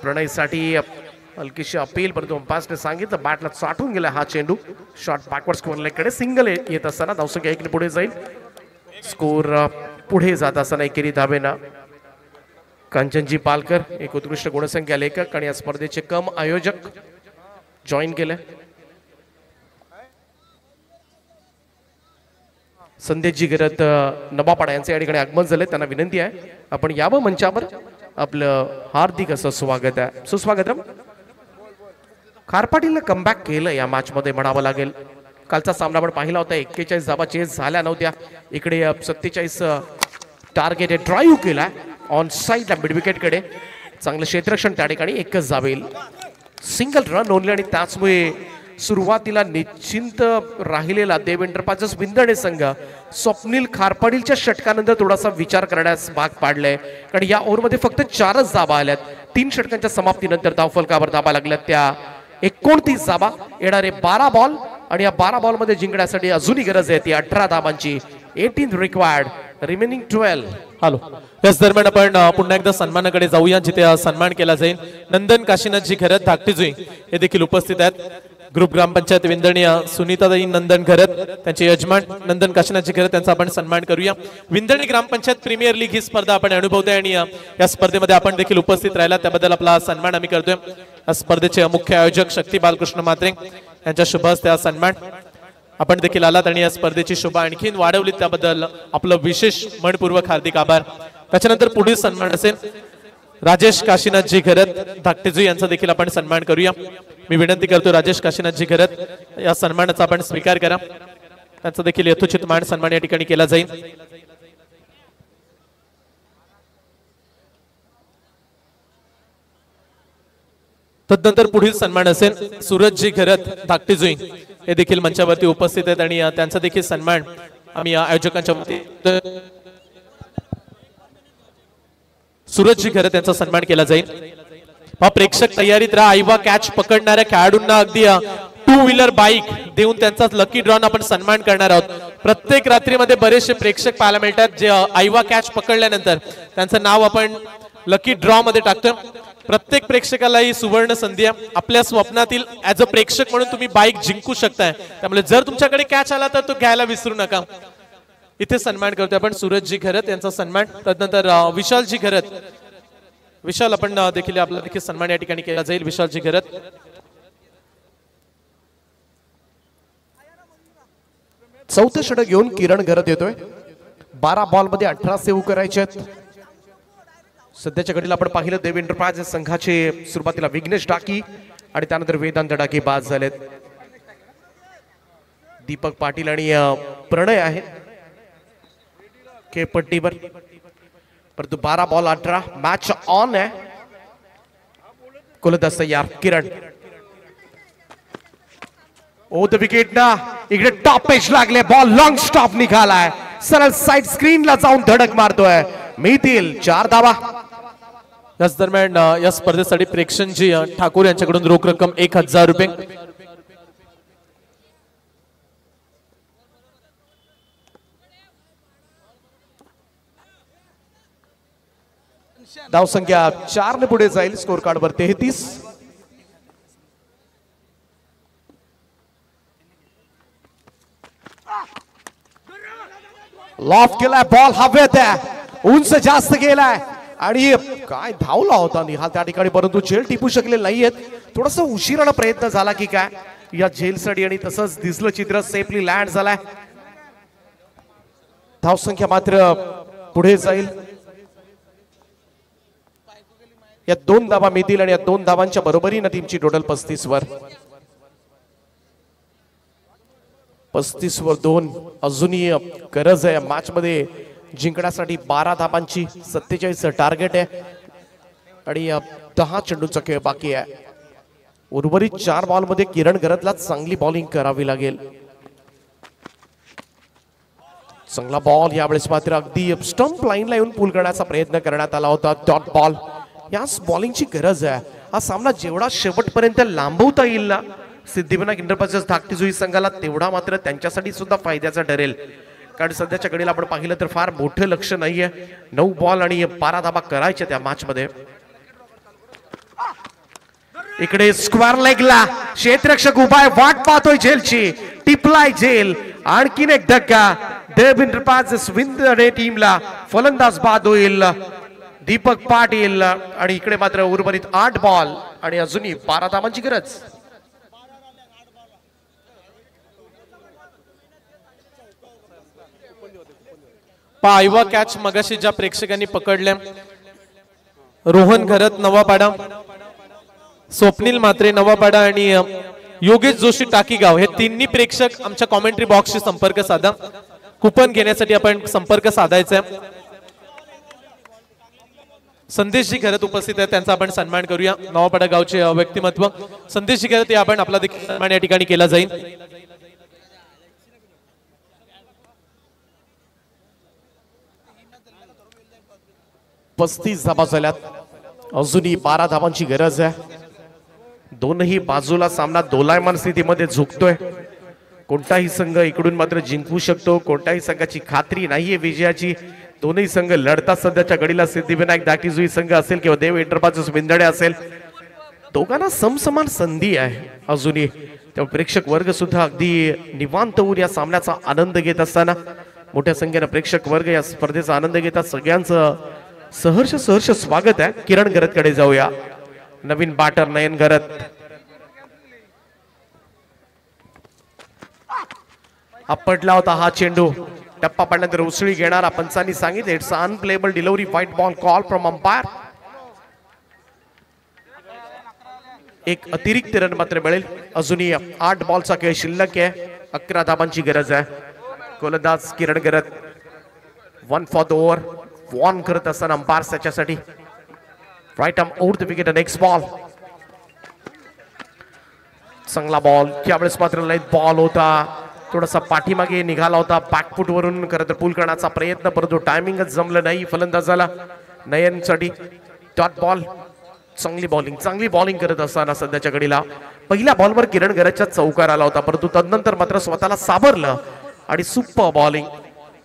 प्रणयसाठी हलकीशी अपील परंतु अंपायर्सने सांगितलं बॅटला चाटून गेला हा चेंडू शॉट बॅकवर्ड स्कोअरकडे सिंगल येत असताना धावसंख्या 1 ने पुढे जाईल स्कोर पुढे जात असताना एकेरी धावेना कांचनजी पालकर एक उत्कृष्ट गुणसंख्या लेखक आणि या स्पर्धेचे कम आयोजक जॉईन केले संदेशजी गिरत नवापाडा यांचे या ठिकाणी आगमन झाले त्यांना विनंती आहे आपण यावं मंचावर आपलं हार्दिक असं स्वागत आहे सुस्वागतम खारपाटीलनं कमबॅक केलं या मॅच मध्ये म्हणावं लागेल कालचा सामना आपण पाहिला होता 41 धावा चेस झाल्या नव्हत्या इकडे 47 टार्गेट ड्राईव्ह केला ऑन साईडला मिड विकेट कडे चांगलं क्षेत्ररक्षण त्या ठिकाणी एकच जावेल सिंगल रन ओनली आणि त्याचमुळे सुरुवातीला निश्चिंत राहिलेला देव एंटरप्राइजेस विंदणे संघ स्वप्नील खारपाटीलच्या षटकानंतर थोडासा विचार करण्यास भाग पाडलाय कारण या ओव्हरमध्ये फक्त 4च धाबा आल्यात 3 षटकांच्या समाप्तीनंतर धावफलकावर धाबा लागल्यात त्या 29 धाबा येणारे 12 बॉल आणि या 12 बॉल मध्ये जिंकण्यासाठी अजूनही गरज आहे ती 18 धाबांची 18 रिक्वायर्ड रिमेनिंग 12 हॅलो याच दरम्यान आपण पुन्हा एकदा सन्मानाकडे जाऊया जिथे सन्मान केला जाईल नंदन काशीनाथजी घरत धाकटी जुई हे देखील उपस्थित आहेत ग्रुप ग्रामपंचायत विंदणी सुनीताताई नंदन घरत त्यांचे यजमान नंदन काशीनाथजी घरत त्यांचा आपण सन्मान करूया विंदणी ग्रामपंचायत प्रीमियर लीग ही स्पर्धा आपण अनुभवतोय आणि या स्पर्धेमध्ये आपण देखील उपस्थित राहिला त्याबद्दल आपला सन्मान आम्ही करतोय या स्पर्धेचे मुख्य आयोजक शक्ती बालकृष्ण म्हात्रे यांच्या शुभ हस्ते सन्मान आपण देखील आलात आणि या स्पर्धेची शोभा आणखीन वाढवली त्याबद्दल आपलं विशेष मनपूर्वक हार्दिक आभार त्याच्यानंतर पुढील सन्मान असेल राजेश काशीनाथजी घरत धाकटेजी यांचा देखील आपण सन्मान करूया मी विनंती करतो राजेश काशीनाथजी घरत या सन्मानाचा आपण स्वीकार करा त्यांचा देखील यथोचित मान सन्मान या ठिकाणी केला जाईल तदनंतर पुढील सन्मान असेल सूरजजी घरत धाकटेजी हे देखील मंचावरती उपस्थित आहेत आणि त्यांचा देखील सन्मान आम्ही आयोजकांच्या वतीने सूरजजी घरत त्यांचा सन्मान केला जाईल प्रेक्षक तयारीत राहा आईवा कॅच पकडणाऱ्या खेळाडूंना अगदी 2 व्हीलर बाईक देऊन त्यांचा लकी ड्रॉन आपण सन्मान करणार आहोत प्रत्येक रात्रीमध्ये बरेचसे प्रेक्षक पाहायला मिळतात जे आईवा कॅच पकडल्यानंतर त्यांचं नाव आपण लकी ड्रॉ मध्ये टाकतो प्रत्येक प्रेक्षकाला ही सुवर्ण संधी आहे आपल्या स्वप्नातील ऍज अ प्रेक्षक म्हणून तुम्ही बाईक जिंकू शकताय त्यामुळे जर तुमच्याकडे कॅच आला तर तो घ्यायला विसरू नका इथे सन्मान करतोय आपण सूरजजी घरत यांचा सन्मान तदनंतर विशालजी घरत विशाल आपण देखील आपला देखील सन्मान या ठिकाणी केला जाईल विशालजी घरत चौथं षटक घेऊन किरण घरत येतोय 12 बॉल मध्ये 18 सेव्ह करायचे आहेत सध्याच्या घडीला आपण पाहिलं देव एंटरप्राइजेस संघाचे सुरुवातीला विघ्नेश डाकी आणि त्यानंतर वेदांत डाकी बाद झालेत दीपक पाटील आणि प्रणय आहेत के पट्टीवर परंतु 12 बॉल 18 मॅच ऑन आहे गोलंदाज तयार किरण ओ द विकेट ना इकडे टॉप पेच लागले बॉल लॉंग स्टॉप निघालाय सरळ साइड स्क्रीनला जाऊन धडक मारतोय मिळतील 4 धावा याच दरम्यान या स्पर्धेसाठी प्रेक्षणजी ठाकूर यांच्याकडून रोख रक्कम 1000 रुपये धावसंख्या 4 ने पुढे जाईल स्कोर कार्ड वर 33. लॉफ केलाय बॉल हवेत आहे, उंच जास्त गेलाय आणि काय धावला होता निहाल त्या ठिकाणी, परंतु झेल टिपू शकले नाहीयेत. थोडासा उशिरानं प्रयत्न झाला की काय या झेलसाठी आणि तसंच दिसलं चित्र सेफली लँड झालाय. धावसंख्या मात्र पुढे जाईल. या 2 धावा मिळतील आणि या 2 धावांच्या बरोबरीनं टीमची टोटल 35 वर. 35 वर 2. अजूनही गरज आहे मॅच मध्ये जिंकण्यासाठी. 12 धावांची 47 टार्गेट आहे आणि 10 चेंडूचा खेळ बाकी आहे. उर्वरित 4 बॉल मध्ये किरण गरजला चांगली बॉलिंग करावी लागेल. चांगला बॉल यावेळेस मात्र अगदी स्टंप लाईनला येऊन पूल करण्याचा प्रयत्न करण्यात आला होता. Dot ball. याच बॉलिंगची गरज आहे. हा सामना जेवढा शेवटपर्यंत लांबवता येईल ना सिद्धिविनायक एंटरप्राइजेस धाकटी जुई संघाला, तेवढा मात्र त्यांच्यासाठी सुद्धा फायद्याचा ठरेल. कारण सध्याच्या घडीला आपण पाहिलं तर फार मोठं लक्ष नाहीये. 9 बॉल आणि 12 धावा करायच्या त्या मॅच मध्ये. इकडे स्क्वेअर लेगला क्षेत्ररक्षक उभा आहे, वाट पाहतोय झेलची. टिपलाय झेल. आणखीन एक धक्का. देव एंटरप्राइजेस विंदणे टीमला. फलंदाज बाद होईल दीपक पाटील आणि इकडे मात्र उर्वरित 8 बॉल आणि अजूनही 12 धावांची गरज. पायवा कॅच मगाशी ज्या प्रेक्षकांनी पकडल्या, रोहन घरत नवापाडा, स्वप्नील म्हात्रे नवापाडा आणि योगेश जोशी टाकीगाव, हे तिन्ही प्रेक्षक आमच्या कॉमेंट्री बॉक्सशी संपर्क साधा. कुपन घेण्यासाठी आपण संपर्क साधायचा आहे. संदेशजी घरत उपस्थित आहे, त्यांचा आपण सन्मान करूया. नवापाडा गावचे व्यक्तिमत्व संदेशजी घरत, हे आपण आपला देखील सन्मान या ठिकाणी केला जाईल. 35 धावा झाल्यात. अजूनही 12 धावांची गरज आहे. दोनही बाजूला सामना दोलायमान स्थितीमध्ये झुकतोय. कोणताही संघ इकडून मात्र जिंकू शकतो, कोणत्याही संघाची खात्री नाहीये विजयाची. दोन्ही संघ लढतात सध्याच्या घडीला. सिद्धिविनायक धाकटी जुई संघ असेल किंवा देव एंटरप्राइजेस विंदणे असेल, दोघांना समसमान संधी आहे अजूनही. त्यामुळे प्रेक्षक वर्ग सुद्धा अगदी निवांत होऊन या सामन्याचा आनंद घेत असताना, मोठ्या संख्येने प्रेक्षक वर्ग या स्पर्धेचा आनंद घेतात. सगळ्यांचं सहर्ष स्वागत आहे. किरण गरतकडे जाऊया. नवीन बॅटर नयन गरत. आपटला होता हा चेंडू. टप्पा पडल्यानंतर उसळी घेणारा पंचांनी सांगितले it's unplayable delivery, white ball call from umpire. एक अतिरिक्त रन मात्र मिळेल. अजूनही 8 बॉलचा खेळ शिल्लक आहे. 11 धावांची गरज आहे. गोलंदाज किरण गरत 1 फॉर द ओव्हर वॉर्न करत असताना अंपायर त्याच्यासाठी right arm over the wicket. Next ball. चांगला बॉल. त्यावेळेस मात्र लाईट बॉल होता, थोडासा पाठीमागे निघाला होता. बॅकफुट वरून खरं तर पूल करण्याचा प्रयत्न, परंतु टायमिंगच जमलं नाही फलंदाजाला. नयनसाठी डॉट बॉल. चांगली बॉलिंग करत असताना सध्याच्या घडीला पहिल्या बॉलवर किरण गरजच्या चौकार आला होता, परंतु तदनंतर मात्र स्वतःला सावरलं आणि सुपर बॉलिंग.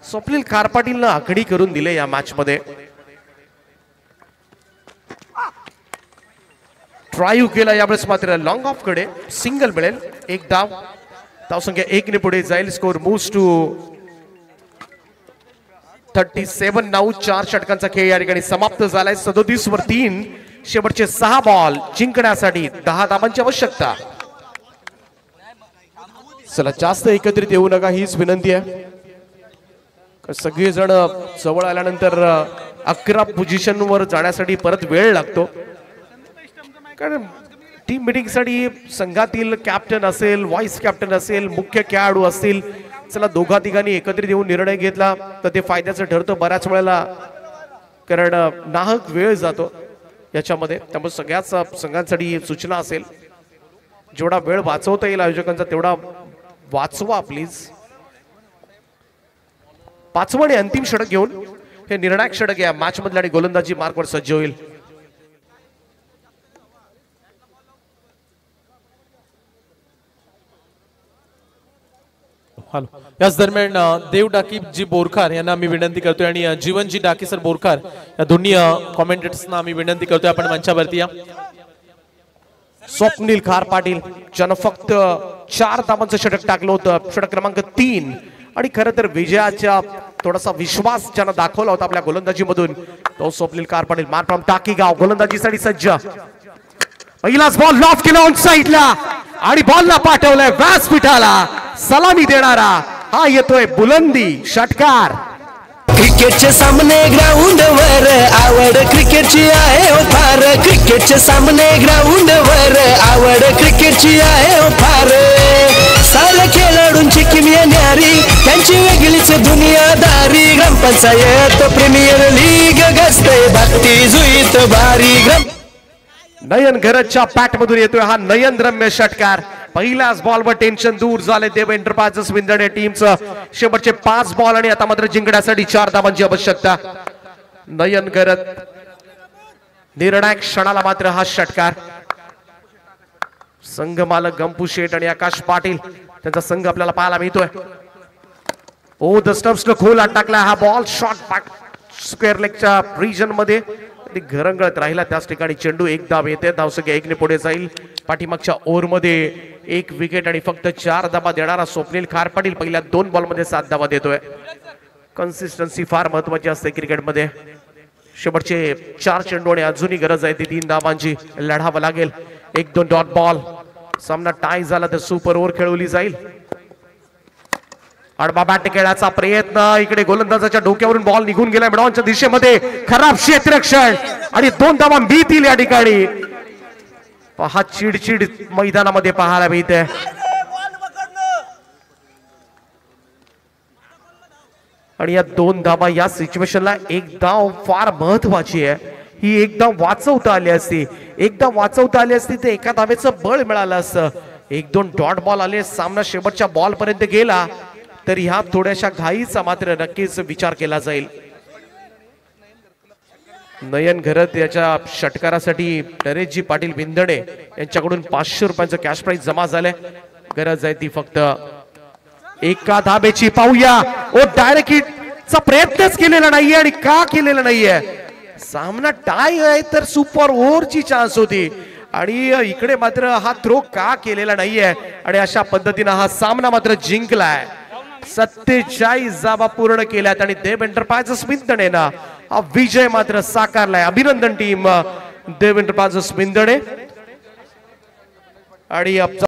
स्वप्नील खारपाटीलनं आखडी करून दिले या मॅच मध्ये. ड्राईव्ह केला यावेळेस मात्र लॉंग ऑफ कडे सिंगल मिळेल. 1 धाव. धावसंख्या 1 ने पुढे जाईल. Score moves to 37 now. 4 षटकांचा खेळ या ठिकाणी समाप्त झालाय. 37 वर 3. शेवटचे 6 बॉल जिंकण्यासाठी 10 धावांची आवश्यकता. चला जास्त एकत्रित येऊ नका हीच विनंती आहे. सगळेजण जवळ आल्यानंतर 11 पोझिशन वर जाण्यासाठी परत वेळ लागतो. कारण टीम मीटिंग साठी संघातील कॅप्टन असेल, व्हाईस कॅप्टन असेल, मुख्य खेळाडू असतील, चला दोघा तिघांनी एकत्रित येऊन निर्णय घेतला तर ते फायद्याचं ठरतं बऱ्याच वेळेला, कारण नाहक वेळ जातो याच्यामध्ये. त्यामुळे सगळ्याच संघांसाठी सूचना असेल, जेवढा वेळ वाचवता येईल आयोजकांचा तेवढा वाचवा प्लीज. 5वं आणि अंतिम षटक घेऊन हे निर्णायक षटक या मॅच मधल्या आणि गोलंदाजी मार्कवर सज्ज होईल. हॅलो. याच दरम्यान देव डाकी जी बोरखार यांना आम्ही विनंती करतोय आणि जीवनजी डाकी सर बोरखार या दोन्ही कॉमेंटेटर्सना आम्ही विनंती करतोय आपण मंचावरती या. स्वप्नील खार पाटील ज्यानं फक्त 4 धावांचं षटक टाकलं होतं, षटक क्रमांक 3. आणि खरं तर विजयाचा थोडासा विश्वास ज्यानं दाखवला होता आपल्या गोलंदाजीमधून तो स्वप्नील खार पाटील. मान फ्रॉम टाकीगाव गोलंदाजीसाठी सज्ज. पहिलाच बॉल लॉफ केला ऑन साईडला आणि बॉलला पाठवलंय व्यासपीठाला. सलामी देणारा हा येतोय बुलंदी षटकार. क्रिकेटचे सामने ग्राउंड वर आवड क्रिकेटची आहे हो फार. क्रिकेटचे सामने ग्राउंड वर आवड क्रिकेटची आहे हो फार. साऱ्या खेळाडूंची किमया न्यारी त्यांची वेगळीच दुनियादारी. ग्रामपंचायत प्रीमियर लीग गजते भक्ती जुईत भारी. नयन घरच्या बॅट मधून येतोय हा नयनरम्य षटकार. पहिल्याच बॉलवर टेन्शन दूर झाले देव एंटरप्राइजेस विंदणे टीमचं. शेवटचे 5 बॉल आणि आता मात्र जिंकण्यासाठी 4 धावांची आवश्यकता. नयन घरत निर्णायक क्षणाला मात्र हा षटकार. संघ मालक गंपू शेठ आणि आकाश पाटील त्यांचा संघ आपल्याला पाहायला मिळतोय. ओ द स्टम्प्स खोल टाकला हा बॉल. शॉर्ट बॅक स्क्वेअर लेगच्या रिजन मध्ये घरंगळत राहिला. त्याच ठिकाणी चेंडू 1 धाव येते. धावसंख्या 1 ने पुढे जाईल. पाठीमागच्या ओव्हर मध्ये 1 विकेट आणि फक्त 4 धावा देणारा स्वप्नील खार पाटील पहिल्या 2 बॉल मध्ये 7 धावा देतोय. कन्सिस्टन्सी फार महत्वाची असते क्रिकेटमध्ये. शेवटचे 4 चेंडू आणि अजूनही गरज आहे ती 3 धावांची. लढावं लागेल. 1-2 डॉट बॉल. सामना टाय झाला तर सुपर ओव्हर खेळवली जाईल. आडबा बॅट खेळाचा प्रयत्न. इकडे गोलंदाजाच्या डोक्यावरून बॉल निघून गेला मिडॉनच्या दिशेमध्ये. खराब क्षेत्ररक्षण आणि 2 धावा मिळतील या ठिकाणी. पहा चिडचिड मैदानामध्ये पाहायला मिळते. आणि या 2 धावा या सिच्युएशनला 1 धाव फार महत्वाची आहे. ही 1 धाव वाचवता आली असती. 1 धाव वाचवता आली असती तर एका धावेचं बळ मिळालं असतं. 1-2 डॉट बॉल आले. सामना शेवटच्या बॉल पर्यंत गेला तर ह्या थोड्याशा घाईचा मात्र नक्कीच विचार केला जाईल. नयन घरत याच्या षटकारासाठी नरेशजी पाटील विंदणे यांच्याकडून 500 रुपयांचं कॅश प्राइज जमा झालंय. गरज आहे ती फक्त एका धाबेची. पाहूया. ओ डायरेक्ट हिटचा प्रयत्नच केलेला नाहीये. आणि का केलेला नाहीये? सामना टाय आहे तर सुपर ओव्हरची चान्स होती आणि इकडे मात्र हा थ्रो का केलेला नाहीये. आणि अशा पद्धतीने हा सामना मात्र जिंकलाय. 47 धावा पूर्ण केल्यात आणि देव एंटरप्राइजेस विंदणे ना हा विजय मात्र साकारलाय. अभिनंदन टीम देव एंटरप्राइजेस विंदणे. आणि